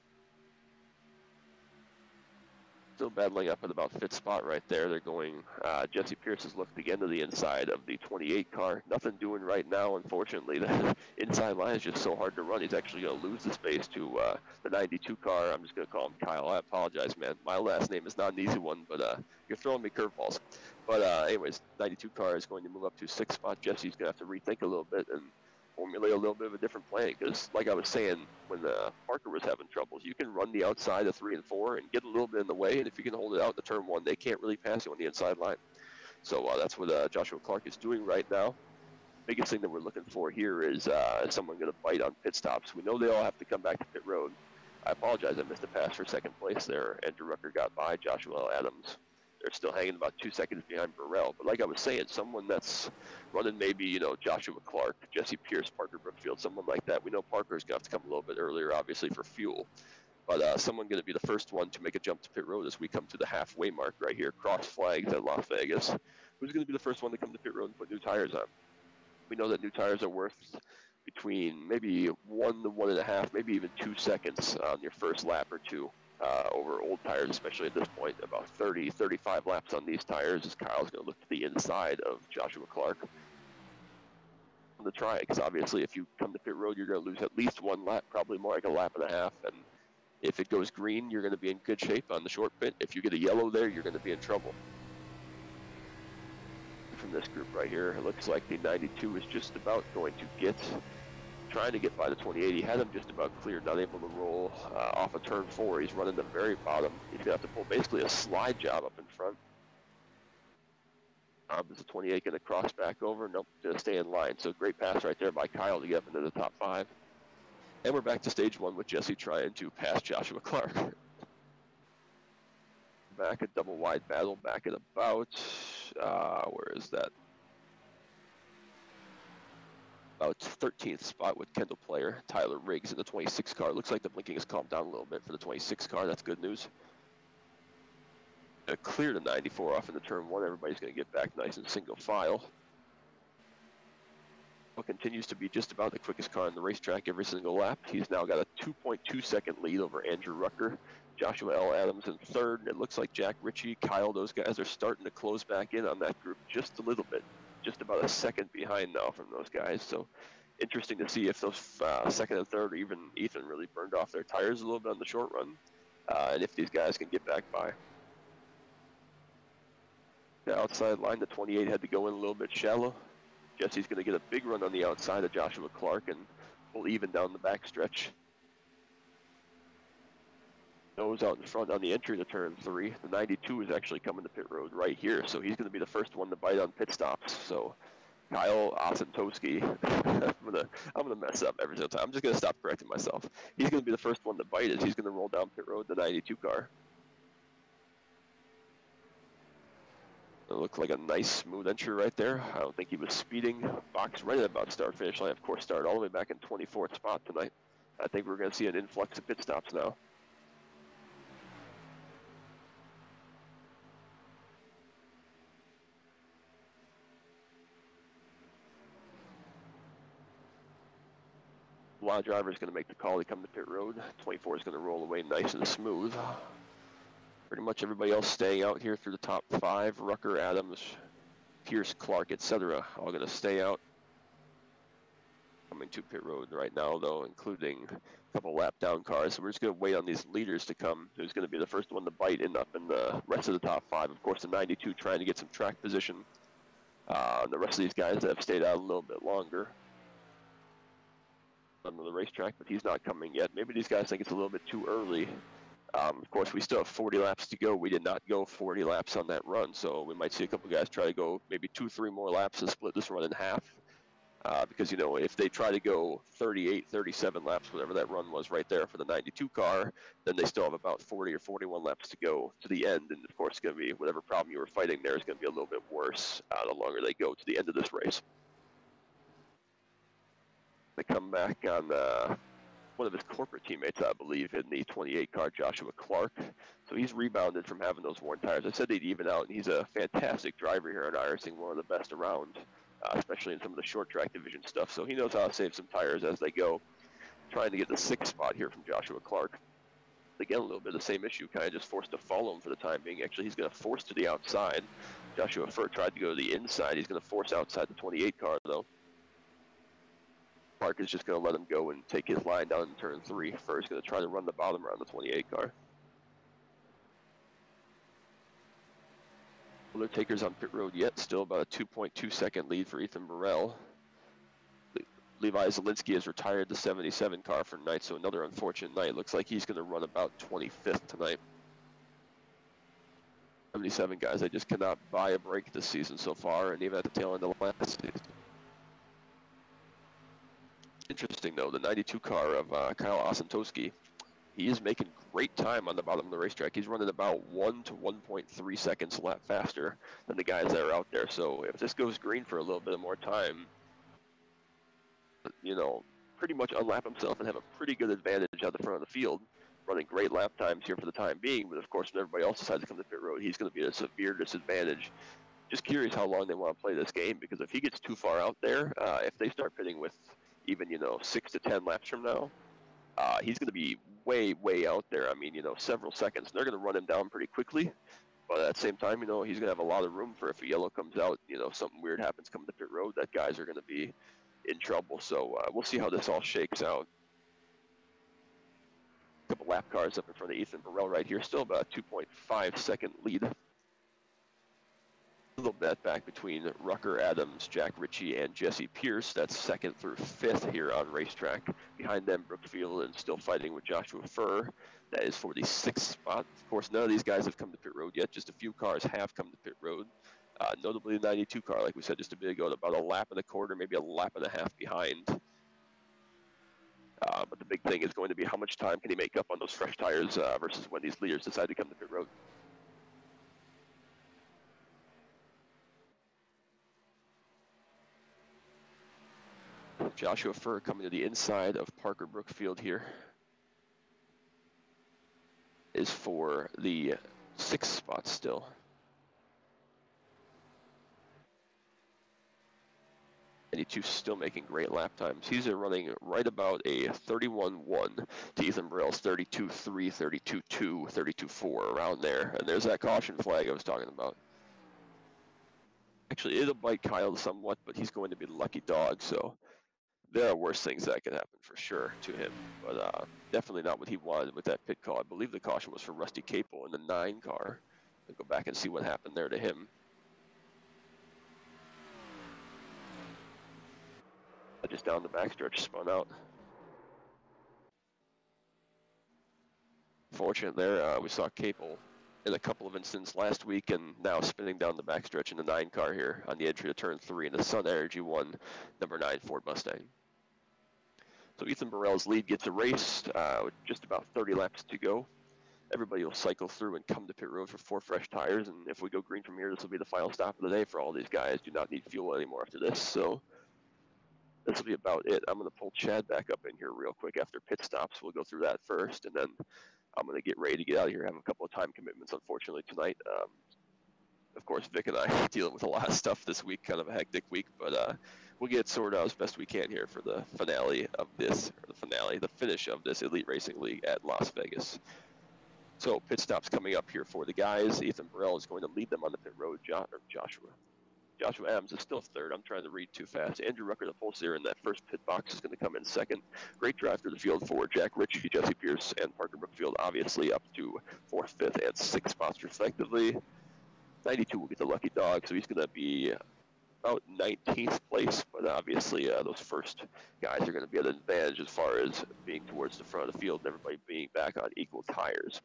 Still battling up at about 5th spot right there. They're going, Jesse Pierce has looked again to the inside of the 28 car. Nothing doing right now, unfortunately. The inside line is just so hard to run. He's actually going to lose the space to the 92 car. I'm just going to call him Kyle. I apologize, man. My last name is not an easy one, but you're throwing me curveballs. But anyways, 92 car is going to move up to 6th spot. Jesse's going to have to rethink a little bit and formulate a little bit of a different plan, because like I was saying, when Parker was having troubles, you can run the outside of 3 and 4 and get a little bit in the way, and if you can hold it out in the turn 1, they can't really pass you on the inside line. So that's what Joshua Clark is doing right now. Biggest thing that we're looking for here is someone going to bite on pit stops. We know they all have to come back to pit road. I apologize, I missed a pass for 2nd place there. Andrew Rucker got by Joshua Adams. They're still hanging about 2 seconds behind Burrell. But like I was saying, someone that's running maybe, you know, Joshua Clark, Jesse Pierce, Parker Brookfield, someone like that. We know Parker's going to have to come a little bit earlier, obviously, for fuel. But someone going to be the first one to make a jump to pit road as we come to the halfway mark right here, cross flags at Las Vegas. Who's going to be the first one to come to pit road and put new tires on? We know that new tires are worth between maybe 1 to 1.5, maybe even 2 seconds on your first lap or 2. Over old tires, especially at this point, about 30, 35 laps on these tires, as Kyle's going to look to the inside of Joshua Clark to try it, because obviously if you come to pit road, you're going to lose at least 1 lap, probably more like a lap and a half, and if it goes green, you're going to be in good shape on the short pit. If you get a yellow there, you're going to be in trouble. From this group right here, it looks like the 92 is just about going to get trying to get by the 28. He had him just about cleared, not able to roll off of turn 4. He's running the very bottom. He's going to have to pull basically a slide job up in front. Is the 28 going to cross back over? Nope, going to stay in line. So great pass right there by Kyle to get up into the top 5. And we're back to stage 1 with Jesse trying to pass Joshua Clark. Back a double wide battle, back at about, where is that? About 13th spot with Kendall Player, Tyler Riggs in the 26 car. Looks like the blinking has calmed down a little bit for the 26 car. That's good news. Clear the 94 off in the turn 1. Everybody's going to get back nice and single file. Well, continues to be just about the quickest car on the racetrack every single lap. He's now got a 2.2 second lead over Andrew Rucker. Joshua L. Adams in 3rd. It looks like Jack Ritchie, Kyle, those guys are starting to close back in on that group just a little bit. Just about a second behind now from those guys. So interesting to see if those 2nd and 3rd, or even Ethan, really burned off their tires a little bit on the short run. And if these guys can get back by. The outside line, the 28 had to go in a little bit shallow. Jesse's going to get a big run on the outside of Joshua Clark and pull even down the back stretch. Nose out in front on the entry to turn 3. The 92 is actually coming to pit road right here, so he's going to be the first one to bite on pit stops. So Kyle Osentowski, I'm gonna mess up every single time. I'm just gonna stop correcting myself. He's gonna be the first one to bite as he's gonna roll down pit road the 92 car. It looked like a nice smooth entry right there. I don't think he was speeding. Box right at about start finish line. Of course, started all the way back in 24th spot tonight. I think we're gonna see an influx of pit stops now. A lot of drivers going to make the call to come to pit road. 24 is going to roll away nice and smooth. Pretty much everybody else staying out here through the top 5. Rucker, Adams, Pierce, Clark, etc. all going to stay out. Coming to pit road right now, though, including a couple lap down cars. So we're just going to wait on these leaders to come. Who's going to be the first one to bite in up in the rest of the top 5. Of course, the 92 trying to get some track position. The rest of these guys that have stayed out a little bit longer on the racetrack, but he's not coming yet. Maybe these guys think it's a little bit too early. Of course, we still have 40 laps to go. We did not go 40 laps on that run, so we might see a couple guys try to go maybe 2-3 more laps and split this run in half. Because, you know, if they try to go 38, 37 laps, whatever that run was right there for the 92 car, then they still have about 40 or 41 laps to go to the end. And, of course, it's going to be whatever problem you were fighting there is going to be a little bit worse the longer they go to the end of this race. They come back on one of his corporate teammates, I believe, in the 28 car, Joshua Clark. So he's rebounded from having those worn tires. I said they'd even out, and he's a fantastic driver here at iRacing, one of the best around, especially in some of the short track division stuff. So he knows how to save some tires as they go. Trying to get the 6th spot here from Joshua Clark. Again, a little bit of the same issue, kind of just forced to follow him for the time being. Actually, he's going to force to the outside. Joshua Fur tried to go to the inside. He's going to force outside the 28 car, though. Clark is just going to let him go and take his line down in turn 3. Fur is going to try to run the bottom around the 28 car. No takers on pit road yet. Still about a 2.2 second lead for Ethan Burrell. Levi Zielinski has retired the 77 car for tonight, so another unfortunate night. Looks like he's going to run about 25th tonight. 77 guys, they just cannot buy a break this season so far, and even at the tail end of the last season. Interesting, though, the 92 car of Kyle Osentowski, he is making great time on the bottom of the racetrack. He's running about 1 to 1.3 seconds a lap faster than the guys that are out there. So if this goes green for a little bit more time, you know, pretty much unlap himself and have a pretty good advantage out the front of the field, running great lap times here for the time being. But of course, when everybody else decides to come to pit road, he's going to be at a severe disadvantage. Just curious how long they want to play this game, because if he gets too far out there, if they start pitting with even, 6 to 10 laps from now, he's going to be way, way out there. I mean, several seconds. They're going to run him down pretty quickly. But at the same time, he's going to have a lot of room for if a yellow comes out, something weird happens coming to pit road, that guys are going to be in trouble. So we'll see how this all shakes out. A couple lap cars up in front of Ethan Burrell right here. Still about a 2.5 second lead. A little bit back between Rucker, Adams, Jack Ritchie, and Jesse Pierce. That's 2nd through 5th here on racetrack. Behind them, Brookfield, and still fighting with Joshua Fur. That is for the 6th spot. Of course, none of these guys have come to pit road yet. Just a few cars have come to pit road. Notably the 92 car, like we said just a bit ago, about a lap and a quarter, maybe a lap and a half behind. But the big thing is going to be how much time can he make up on those fresh tires versus when these leaders decide to come to pit road. Joshua Fur coming to the inside of Parker Brookfield here is for the 6th spot still. And he's still making great lap times. He's running right about a 31.1 to Ethan Burrell's 32.3, 32.2, 32.4, around there. And there's that caution flag I was talking about. Actually, it'll bite Kyle somewhat, but he's going to be the lucky dog, so there are worse things that could happen for sure to him, but definitely not what he wanted with that pit call. I believe the caution was for Rusty Capel in the 9 car. I'll go back and see what happened there to him. Just down the backstretch, spun out. Fortunate there. We saw Capel in a couple of instances last week, and now spinning down the backstretch in the 9 car here on the entry to turn 3 in the Sun Energy 1, number 9 Ford Mustang. So Ethan Burrell's lead gets erased with just about 30 laps to go. Everybody will cycle through and come to pit road for 4 fresh tires, and if we go green from here, this will be the final stop of the day for all these guys. Do not need fuel anymore after this, so this will be about it. I'm going to pull Chad back up in here real quick after pit stops. We'll go through that first, and then I'm going to get ready to get out of here. I have a couple of time commitments, unfortunately, tonight. Of course, Vic and I are dealing with a lot of stuff this week, kind of a hectic week, but we'll get it sorted out as best we can here for the finale of this, or the finish of this Elite Racing League at Las Vegas. So pit stops coming up here for the guys. Ethan Burrell is going to lead them on the pit road. Joshua Adams is still third. I'm trying to read too fast. Andrew Rucker, the pole steer in that first pit box, is going to come in second. Great drive through the field for Jack Ritchie, Jesse Pierce, and Parker Brookfield, obviously up to 4th, 5th, and 6th spots respectively. 92 will get the lucky dog, so he's going to be about 19th place, but obviously those first guys are going to be at an advantage as far as being towards the front of the field and everybody being back on equal tires.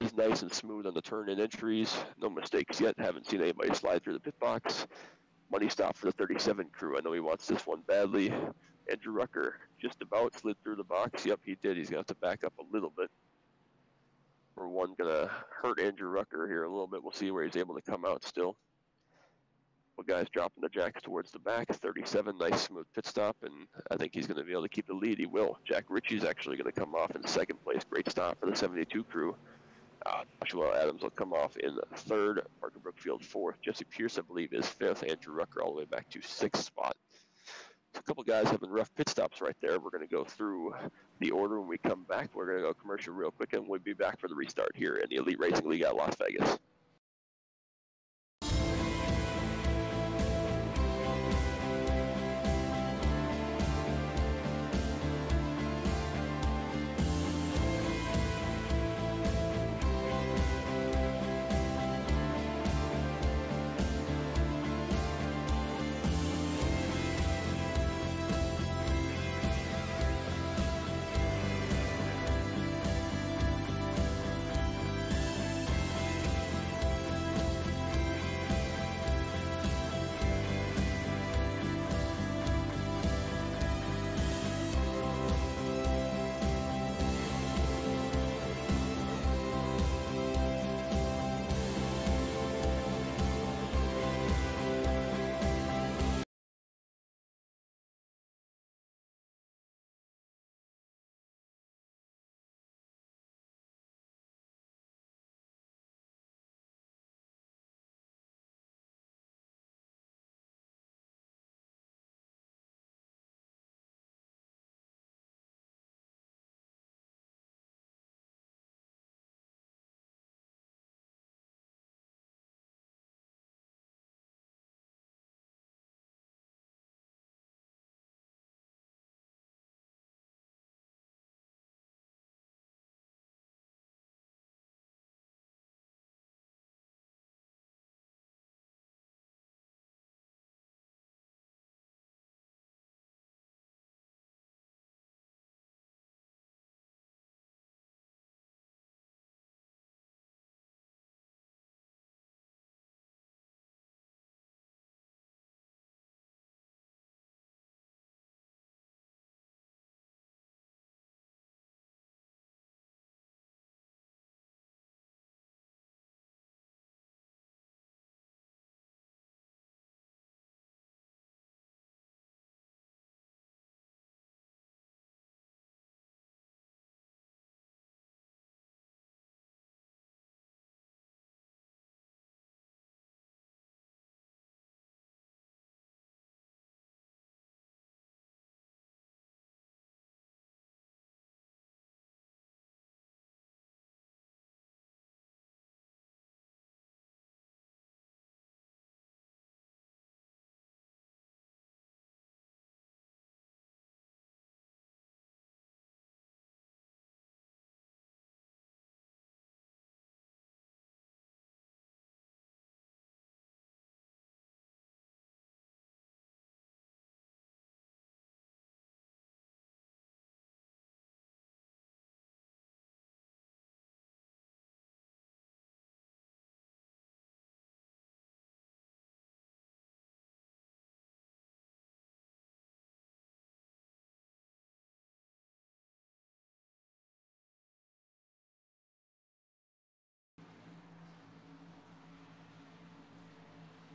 He's nice and smooth on the turn-in entries. No mistakes yet. Haven't seen anybody slide through the pit box. Money stop for the 37 crew. I know he wants this one badly. Andrew Rucker just about slid through the box. Yep, he did. He's going to have to back up a little bit. Number 1 going to hurt Andrew Rucker here a little bit. We'll see where he's able to come out still. Well, guys dropping the jacks towards the back. 37, nice smooth pit stop, and I think he's going to be able to keep the lead. He will. Jack Ritchie's actually going to come off in 2nd place. Great stop for the 72 crew. Joshua Adams will come off in 3rd, Parker Brookfield 4th, Jesse Pierce, I believe, is 5th, Andrew Rucker all the way back to 6th spot. So a couple guys having rough pit stops right there. We're going to go through the order when we come back. We're going to go commercial real quick, and we'll be back for the restart here in the Elite Racing League at Las Vegas.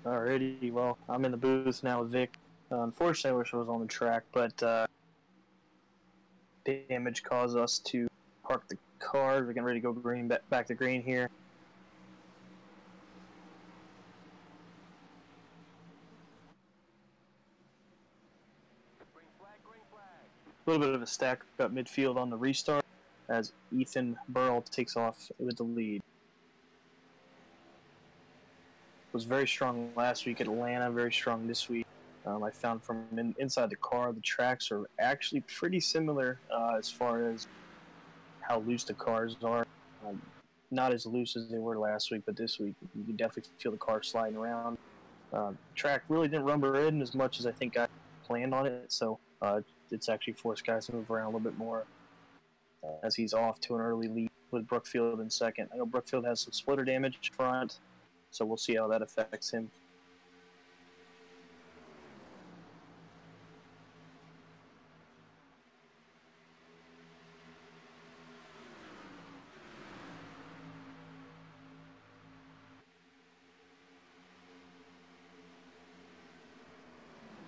Alrighty, well, I'm in the booth now with Vic. Unfortunately, I wish I was on the track, but damage caused us to park the car. We're getting ready to go green, back to green here. A little bit of a stack up midfield on the restart as Ethan Burrell takes off with the lead. Was very strong last week at Atlanta, very strong this week. I found from inside the car, the tracks are actually pretty similar as far as how loose the cars are. Not as loose as they were last week, but this week you can definitely feel the car sliding around. Track really didn't rubber in as much as I think I planned on it, so it's actually forced guys to move around a little bit more as he's off to an early lead with Brookfield in second. I know Brookfield has some splitter damage front, so we'll see how that affects him.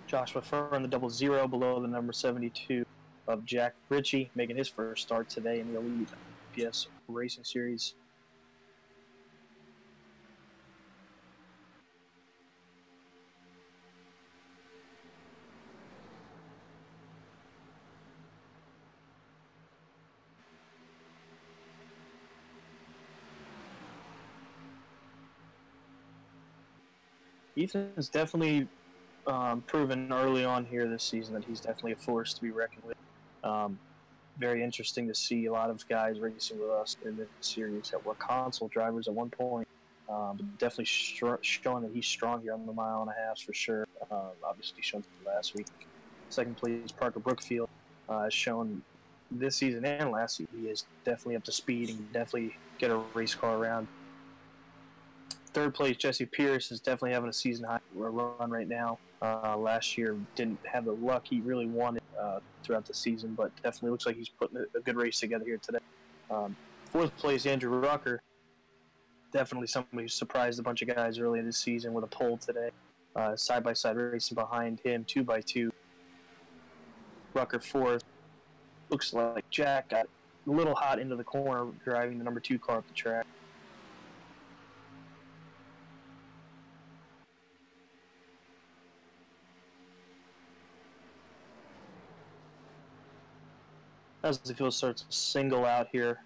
Joshua Furr in the 00 below the number 72 of Jack Ritchie, making his first start today in the Elite PS Racing Series. Ethan's definitely proven early on here this season that he's definitely a force to be reckoned with. Very interesting to see a lot of guys racing with us in this series that were console drivers at one point. But definitely showing that he's strong here on the mile and a half for sure. Obviously shown last week. Second place, Parker Brookfield, has shown this season and last season he is definitely up to speed and can definitely get a race car around. Third place, Jesse Pierce is definitely having a season high run right now. Last year didn't have the luck he really wanted throughout the season, but definitely looks like he's putting a good race together here today. Fourth place, Andrew Rucker. Definitely somebody who surprised a bunch of guys earlier this season with a pole today. Side-by-side racing behind him, 2x2. Rucker fourth. Looks like Jack got a little hot into the corner driving the number 2 car up the track. As the field starts to single out here,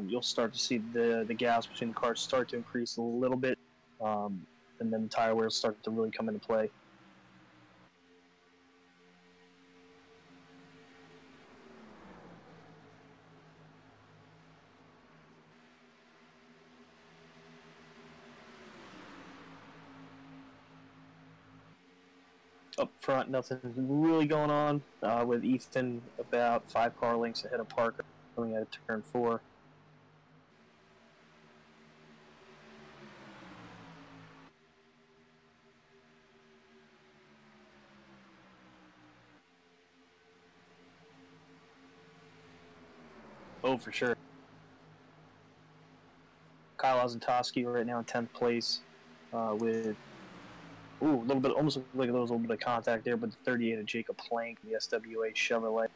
you'll start to see the gaps between the cars start to increase a little bit, and then the tire wears start to really come into play. Up front, nothing really going on with Ethan about 5 car lengths ahead of Parker coming out of turn 4. Oh, for sure. Kyle Ozentowski right now in 10th place with a little bit, almost like there was a little bit of contact there, but the 38 of Jacob Plank, the SWA Chevrolet.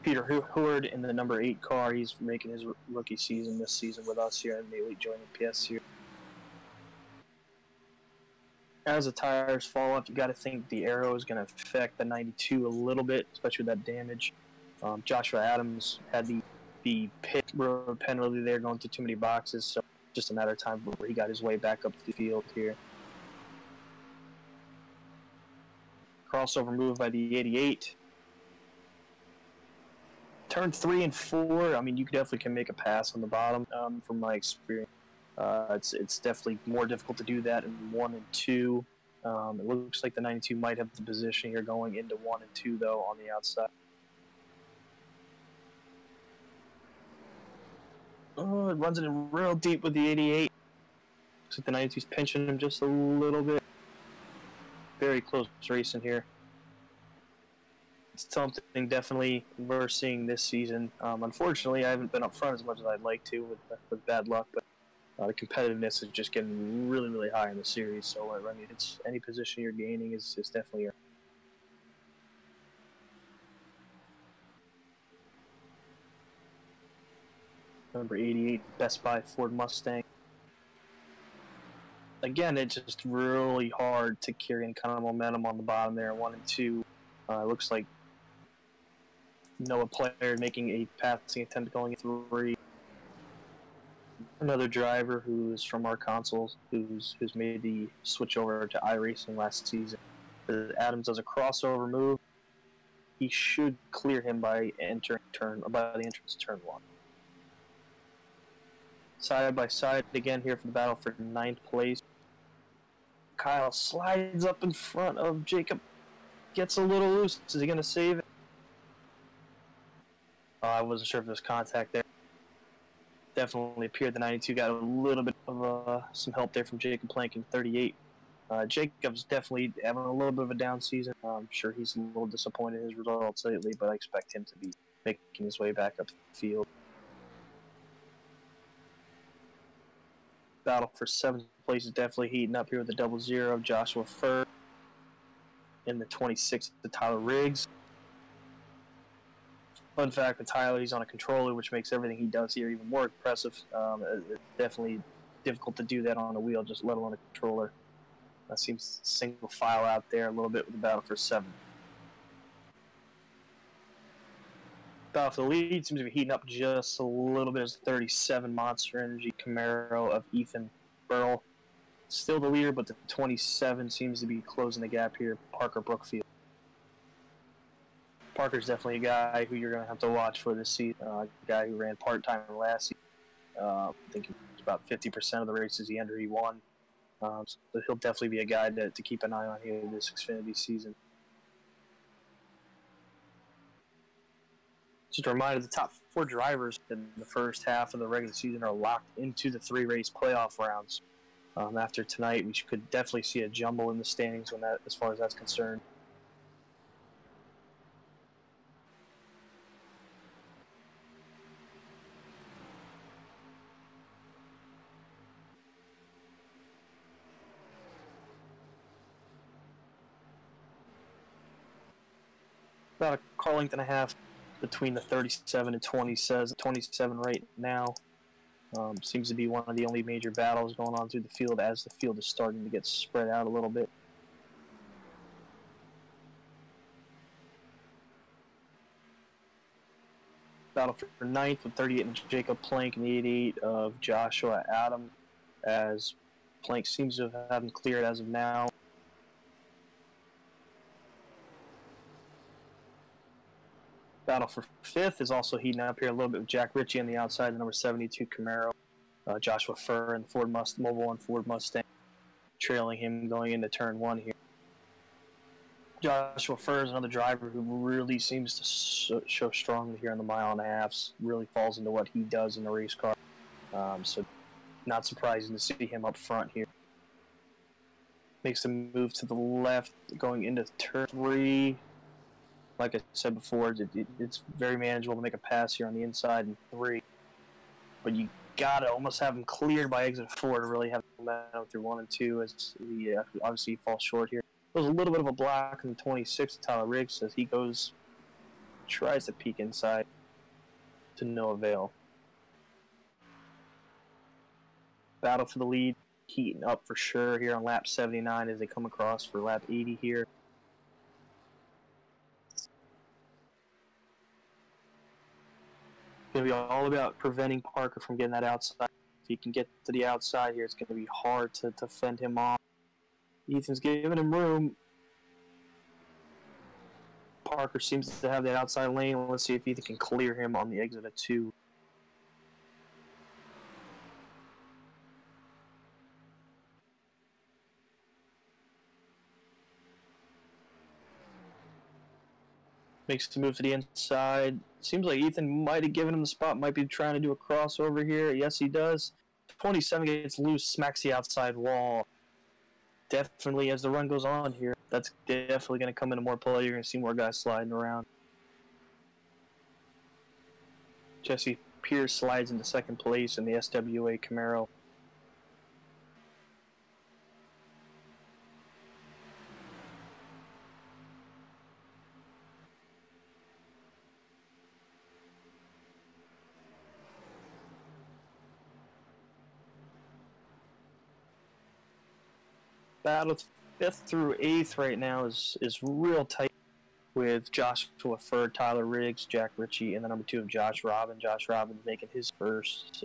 Peter Howard in the number 8 car, he's making his rookie season this season with us here in the Elite JoinAPS here. As the tires fall off, you got to think the aero is going to affect the 92 a little bit, especially with that damage. Joshua Adams had the pit road penalty there going through too many boxes, so just a matter of time before he got his way back up the field here. Crossover move by the 88. Turn 3 and 4, I mean, you definitely can make a pass on the bottom from my experience. It's definitely more difficult to do that in 1 and 2. It looks like the 92 might have the position here going into 1 and 2, though, on the outside. Oh, it runs it in real deep with the 88. Looks like the 92's pinching him just a little bit. Very close racing here. It's something definitely we're seeing this season. Unfortunately, I haven't been up front as much as I'd like to with bad luck, but The competitiveness is just getting really, really high in the series. So, I mean, it's any position you're gaining is definitely your. Number 88, Best Buy Ford Mustang. Again, it's just really hard to carry any kind of momentum on the bottom there. 1 and 2. It looks like Noah Player making a passing attempt going 3. Another driver who is from our consoles, who's made the switch over to iRacing last season. Adams does a crossover move. He should clear him by the entrance to turn 1. Side by side again here for the battle for 9th place. Kyle slides up in front of Jacob. Gets a little loose. Is he going to save it? I wasn't sure if there was contact there. Definitely appeared the 92 got a little bit of some help there from Jacob Plank in 38. Jacob's definitely having a little bit of a down season. I'm sure he's a little disappointed in his results lately, but I expect him to be making his way back up the field. Battle for 7th place is definitely heating up here with the 00 Joshua Furr. In the 26th, the Tyler Riggs. Fun fact with Tyler, he's on a controller, which makes everything he does here even more impressive. It's definitely difficult to do that on a wheel, just let alone a controller. That seems single file out there a little bit with the battle for 7th. Battle for the lead seems to be heating up just a little bit as 37 Monster Energy Camaro of Ethan Burl. Still the leader, but the 27 seems to be closing the gap here. Parker Brookfield. Parker's definitely a guy who you're going to have to watch for this season. A guy who ran part-time last season. I think it was about 50% of the races he entered, he won. So he'll definitely be a guy to keep an eye on here this Xfinity season. Just a reminder, the top 4 drivers in the first half of the regular season are locked into the 3-race playoff rounds. After tonight, we could definitely see a jumble in the standings as far as that's concerned. About a car length and a half between the 37 and 27 right now. Seems to be one of the only major battles going on through the field as the field is starting to get spread out a little bit. Battle for 9th with 38 and Jacob Plank and the 88 of Joshua Adam, as Plank seems to have him cleared as of now. Battle for 5th is also heating up here a little bit with Jack Ritchie on the outside, the number 72 Camaro. Joshua Furr and Mobile One Ford Mustang trailing him going into turn 1 here. Joshua Furr is another driver who really seems to show strongly here on the mile and a halves. Really falls into what he does in the race car. So not surprising to see him up front here. Makes a move to the left going into turn 3. Like I said before, it's very manageable to make a pass here on the inside in 3. But you gotta almost have him cleared by exit 4 to really have momentum through 1 and 2, as he obviously falls short here. There's a little bit of a block in the 26 to Tyler Riggs as he tries to peek inside to no avail. Battle for the lead, heating up for sure here on lap 79 as they come across for lap 80 here. It's going to be all about preventing Parker from getting that outside. If he can get to the outside here, it's going to be hard to fend him off. Ethan's giving him room. Parker seems to have that outside lane. Let's see if Ethan can clear him on the exit of 2. Makes the move to the inside. Seems like Ethan might have given him the spot, might be trying to do a crossover here. Yes, he does. 27 gets loose, smacks the outside wall. Definitely, as the run goes on here, that's definitely going to come into more play. You're going to see more guys sliding around. Jesse Pierce slides into second place in the SWA Camaro. battle 5th through 8th right now is real tight with Joshua Furr, Tyler Riggs, Jack Ritchie, and the number 2 of Josh Robin. Josh Robin making his first,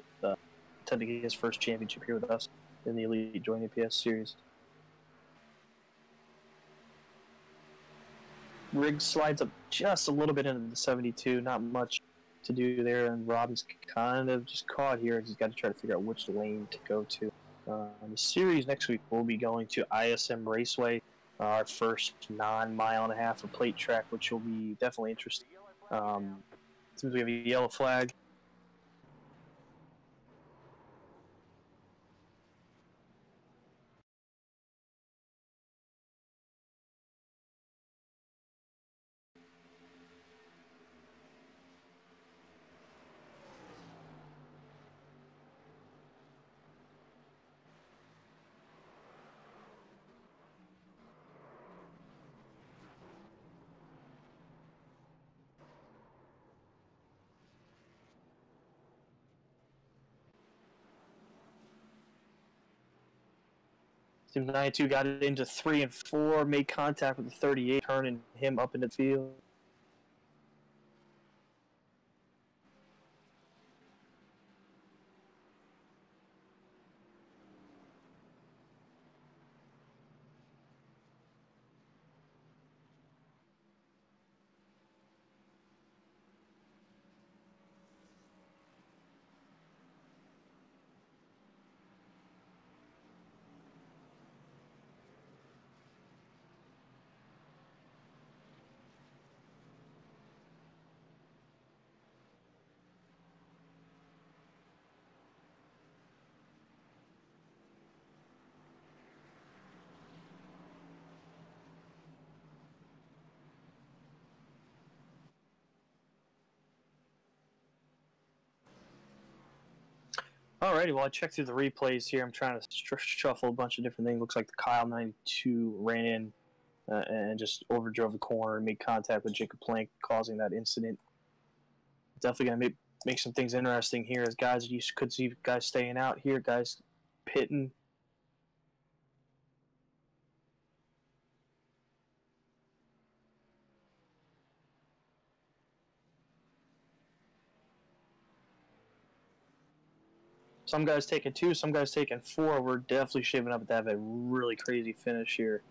attending his first championship here with us in the Elite JoinAPS series. Riggs slides up just a little bit into the 72, not much to do there, and Robin's kind of just caught here. He's got to try to figure out which lane to go to. The series next week we'll be going to ISM Raceway, our first non-mile-and-a-half of plate track, which will be definitely interesting. Since we have a yellow flag. Team 92 got it into 3 and 4, made contact with the 38, turning him up into the field. Alrighty, well, I checked through the replays here. I'm trying to shuffle a bunch of different things. Looks like the Kyle 92 ran in and just overdrove the corner and made contact with Jacob Plank, causing that incident. Definitely going to make some things interesting here as guys. You could see guys staying out here, guys pitting. Some guys taking 2, some guys taking 4. We're definitely shaping up to have a really crazy finish here.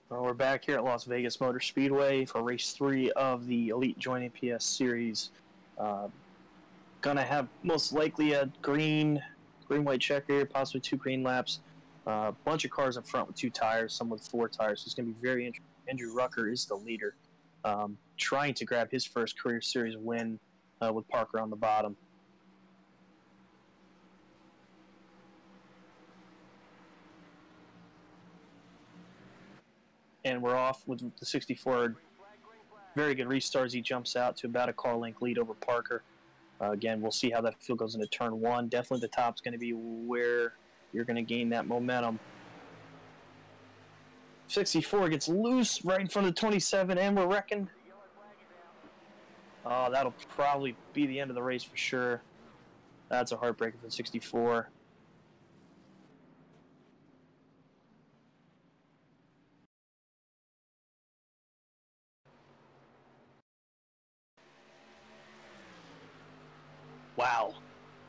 Well, we're back here at Las Vegas Motor Speedway for race 3 of the Elite JoinAPS series. Gonna have most likely a green-white checker, possibly 2 green laps. Bunch of cars up front with 2 tires, some with 4 tires. So it's gonna be very interesting. Andrew Rucker is the leader, trying to grab his first career series win with Parker on the bottom. And we're off with the 64. Very good restarts. He jumps out to about a car length lead over Parker. Again, we'll see how that field goes into turn 1. Definitely the top's going to be where you're going to gain that momentum. 64 gets loose right in front of the 27, and we're wrecking. Oh, that'll probably be the end of the race for sure. That's a heartbreaker for 64. Wow,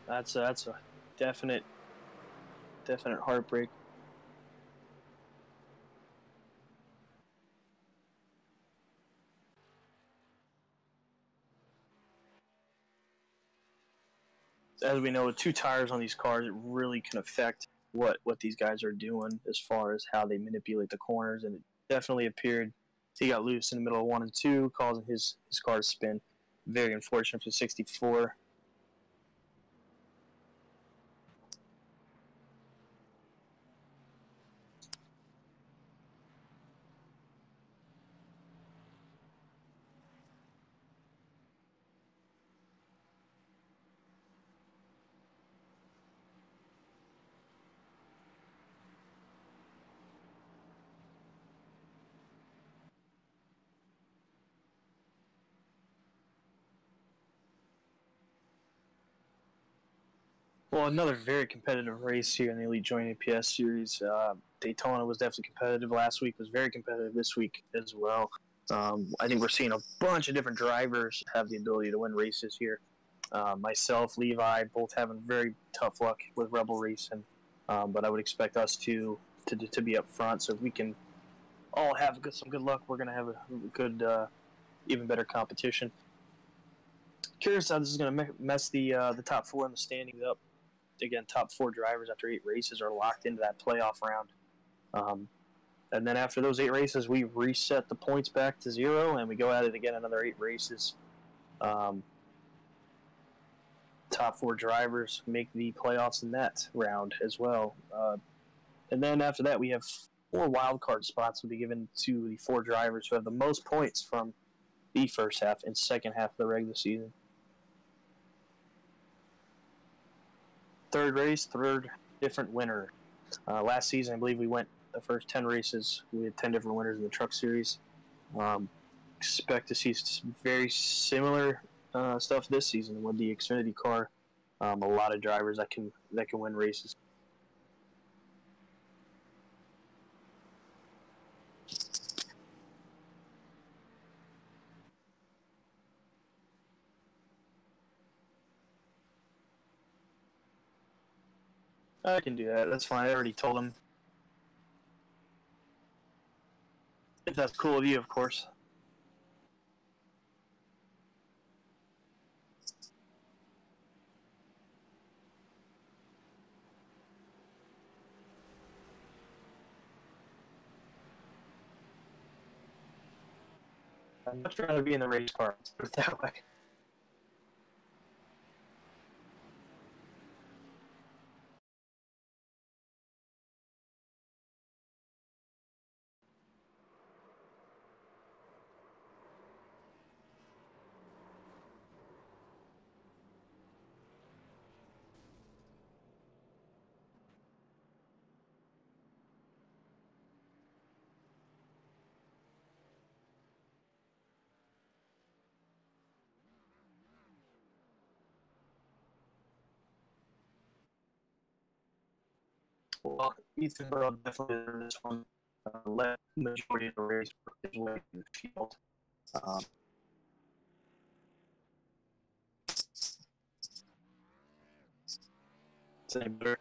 that's a definite heartbreak. As we know, with 2 tires on these cars, it really can affect what these guys are doing as far as how they manipulate the corners, and it definitely appeared he got loose in the middle of 1 and 2, causing his car to spin. Very unfortunate for 64. Well, another very competitive race here in the Elite JoinAPS series. Daytona was definitely competitive last week, was very competitive this week as well. I think we're seeing a bunch of different drivers have the ability to win races here. Myself, Levi, both having very tough luck with Rebel Racing, but I would expect us to be up front. So if we can all have some good luck, we're going to have a good, even better competition. Curious how this is going to mess the top 4 in the standings up. Again, top 4 drivers after 8 races are locked into that playoff round. And then after those 8 races, we reset the points back to 0, and we go at it again another 8 races. Top 4 drivers make the playoffs in that round as well. And then after that, we have 4 wild card spots will be given to the 4 drivers who have the most points from the first half and second half of the regular season. Third race, third different winner. Last season, I believe we went the first 10 races. We had 10 different winners in the truck series. Expect to see some very similar stuff this season with the Xfinity car. A lot of drivers that can win races. I can do that. That's fine. I already told him. If that's cool with you, of course. I'd much rather be in the race car. Let's put it that way. Well, Ethan Burrow definitely in this one. Led majority of the race his way in the field. Same better.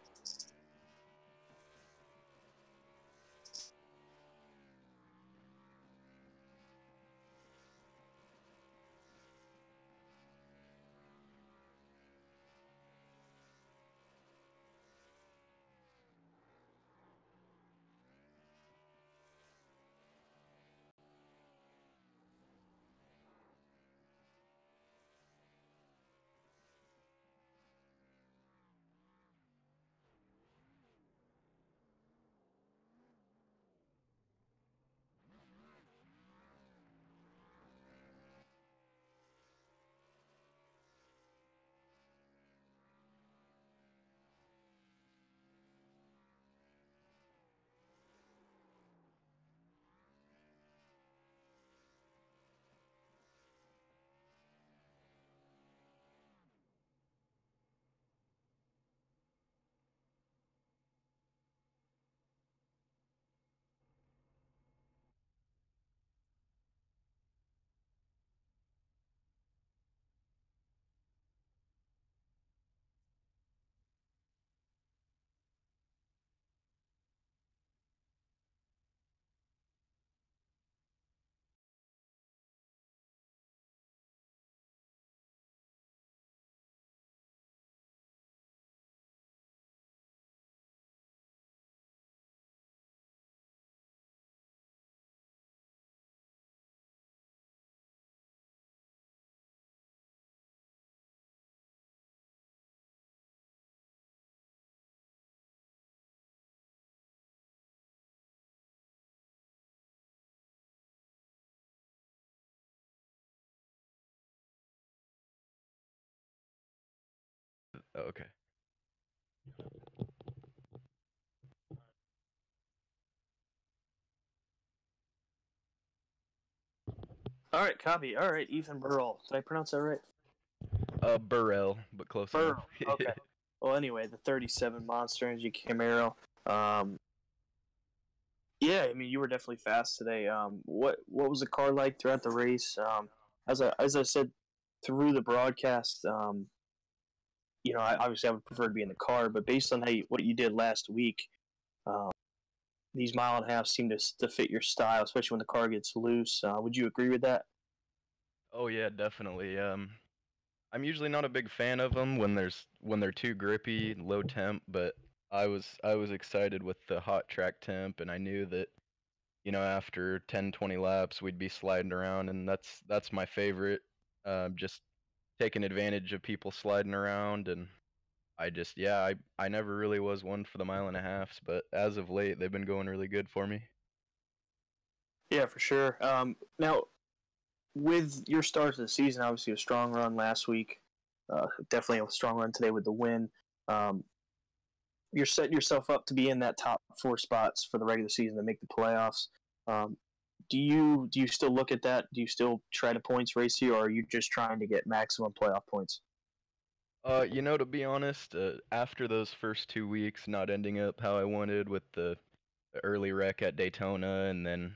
Oh, okay. All right, copy. All right, Ethan Burrell. Did I pronounce that right? Burrell, but close enough. Burrell. Okay. Well, anyway, the 37 Monster Energy Camaro. Yeah, I mean, you were definitely fast today. What was the car like throughout the race? As I said through the broadcast, obviously I would prefer to be in the car, but based on what you did last week, um, these mile and a half seem to fit your style, especially when the car gets loose. Would you agree with that? Oh yeah, definitely. I'm usually not a big fan of them when they're too grippy, low temp, but I was excited with the hot track temp, and I knew that after 10, 20 laps we'd be sliding around, and that's my favorite. Just taking advantage of people sliding around, and I never really was one for the mile and a halfs, but as of late they've been going really good for me. Yeah, for sure. Now, with your start to the season, obviously a strong run last week, definitely a strong run today with the win. Um, you're setting yourself up to be in that top four spots for the regular season to make the playoffs. Um, do you still look at that? Do you still try to points race you, or are you just trying to get maximum playoff points? To be honest, after those first 2 weeks not ending up how I wanted with the early wreck at Daytona, and then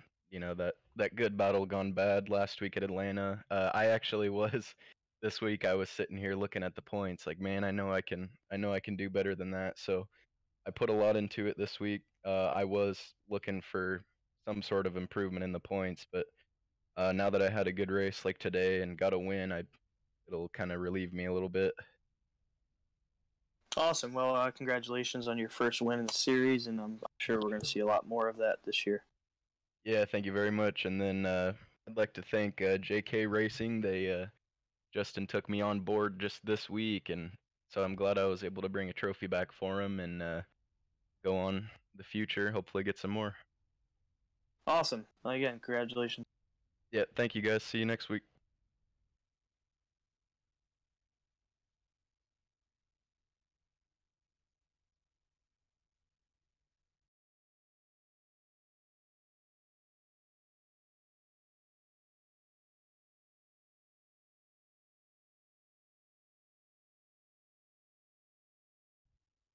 that good battle gone bad last week at Atlanta. I actually was this week. I was sitting here looking at the points, like, man, I know I can do better than that. So I put a lot into it this week. I was looking for some sort of improvement in the points, but now that I had a good race like today and got a win, it'll kind of relieve me a little bit. Awesome. Well, congratulations on your first win in the series, and I'm sure we're going to see a lot more of that this year. Yeah, thank you very much. And then I'd like to thank JK Racing. Justin took me on board just this week, and so I'm glad I was able to bring a trophy back for him and go on the future. Hopefully, get some more. Awesome. Again, congratulations. Yeah, thank you guys. See you next week.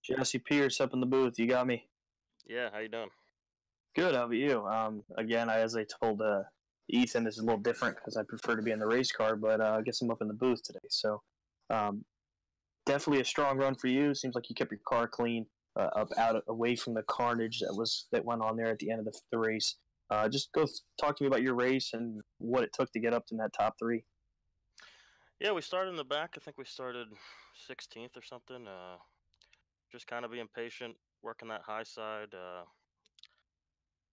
Jesse Pierce up in the booth. You got me. Yeah, how you doing? Good. How about you? Again, as I told Ethan, this is a little different because I prefer to be in the race car, but I guess I'm up in the booth today. So um, definitely a strong run for you. Seems like you kept your car clean, up out away from the carnage that went on there at the end of the race. Just talk to me about your race and what it took to get up in that top three. Yeah, we started in the back. I think we started 16th or something. Just kind of being patient, working that high side,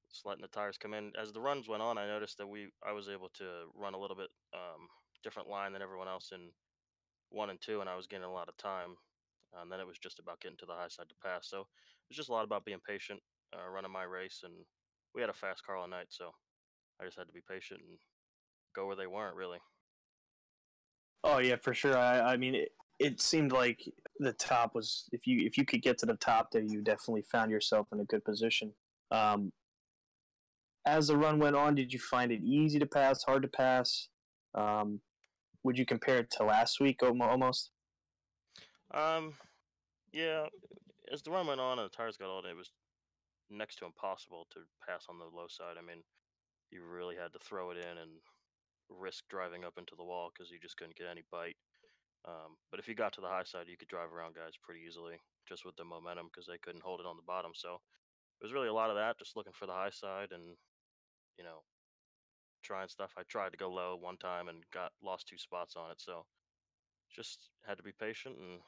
just letting the tires come in. As the runs went on, I noticed that I was able to run a little bit different line than everyone else in one and two, and I was getting a lot of time. And then it was just about getting to the high side to pass. So it was just a lot about being patient, running my race, and we had a fast car all night, so I just had to be patient and go where they weren't really. Oh yeah, for sure. I mean, it seemed like the top was if you could get to the top there, you definitely found yourself in a good position. Um, as the run went on, did you find it easy to pass, hard to pass? Um, would you compare it to last week almost? Um, yeah, as the run went on and the tires got old, it was next to impossible to pass on the low side. I mean, you really had to throw it in and risk driving up into the wall because you just couldn't get any bite. But if you got to the high side, you could drive around guys pretty easily just with the momentum because they couldn't hold it on the bottom. So it was really a lot of that, just looking for the high side and you know trying stuff. I tried to go low one time and got lost 2 spots on it. So just had to be patient and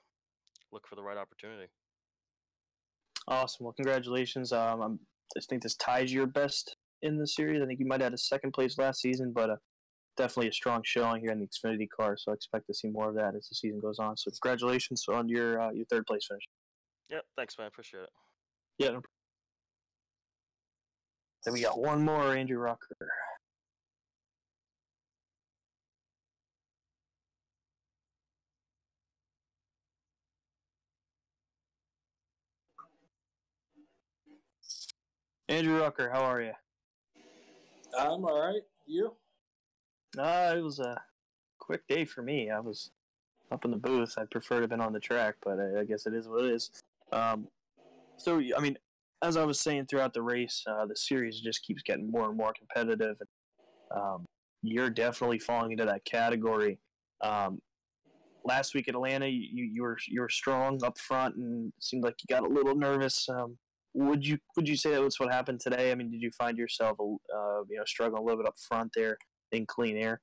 look for the right opportunity. Awesome. Well, congratulations. I think this ties your best in the series. I think you might have had a second place last season, but definitely a strong showing here in the Xfinity car. So I expect to see more of that as the season goes on. So congratulations on your third place finish. Yep, thanks, man. Appreciate it. Yeah. Then we got one more, Andrew Rucker. Andrew Rucker, how are you? I'm all right. You? It was a quick day for me. I was up in the booth. I'd prefer to have been on the track, but I guess it is what it is. So, I mean, as I was saying throughout the race, the series just keeps getting more and more competitive. You're definitely falling into that category. Last week at Atlanta, you were strong up front, and it seemed like you got a little nervous. Would you say that was what happened today? I mean, did you find yourself struggling a little bit up front there in clean air?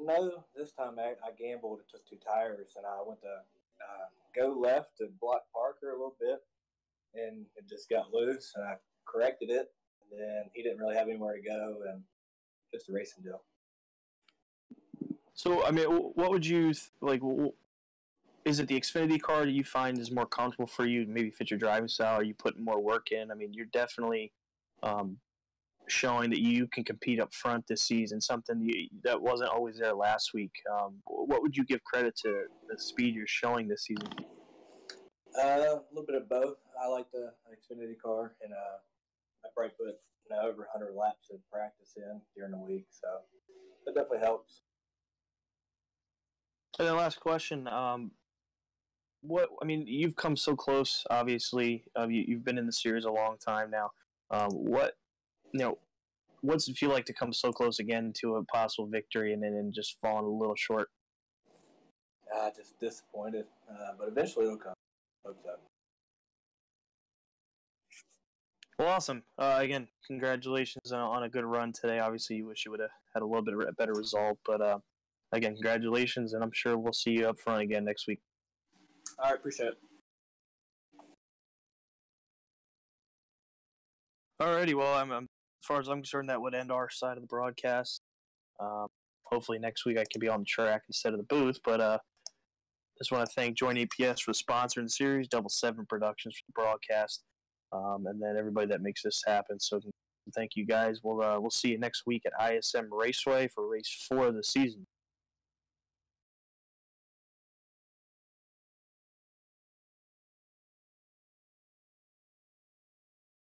No, this time I gambled and took 2 tires, and I went to go left to block Parker a little bit, and it just got loose, and I corrected it, and then he didn't really have anywhere to go, and just a racing deal. So, I mean, what would you like? Is it the Xfinity car that you find is more comfortable for you, maybe fit your driving style? Are you putting more work in? I mean, you're definitely showing that you can compete up front this season, something that wasn't always there last week. What would you give credit to the speed you're showing this season? A little bit of both. I like the Xfinity car, and I probably put over 100 laps of practice in during the week, so that definitely helps. And then last question, you've come so close. Obviously, you've been in the series a long time now. What's it feel like to come so close again to a possible victory and then just falling a little short? Just disappointed, but eventually it'll come. Hope so. Well, awesome. Again, congratulations on a good run today. Obviously, you wish you would have had a little bit of a better result, but again, congratulations, and I'm sure we'll see you up front again next week. All right, appreciate it. Alrighty, well, as far as I'm concerned, that would end our side of the broadcast. Hopefully next week I can be on the track instead of the booth, but just want to thank JoinAPS for sponsoring the series, Double 7 Productions for the broadcast, and then everybody that makes this happen. So thank you guys. We'll see you next week at ISM Raceway for race 4 of the season.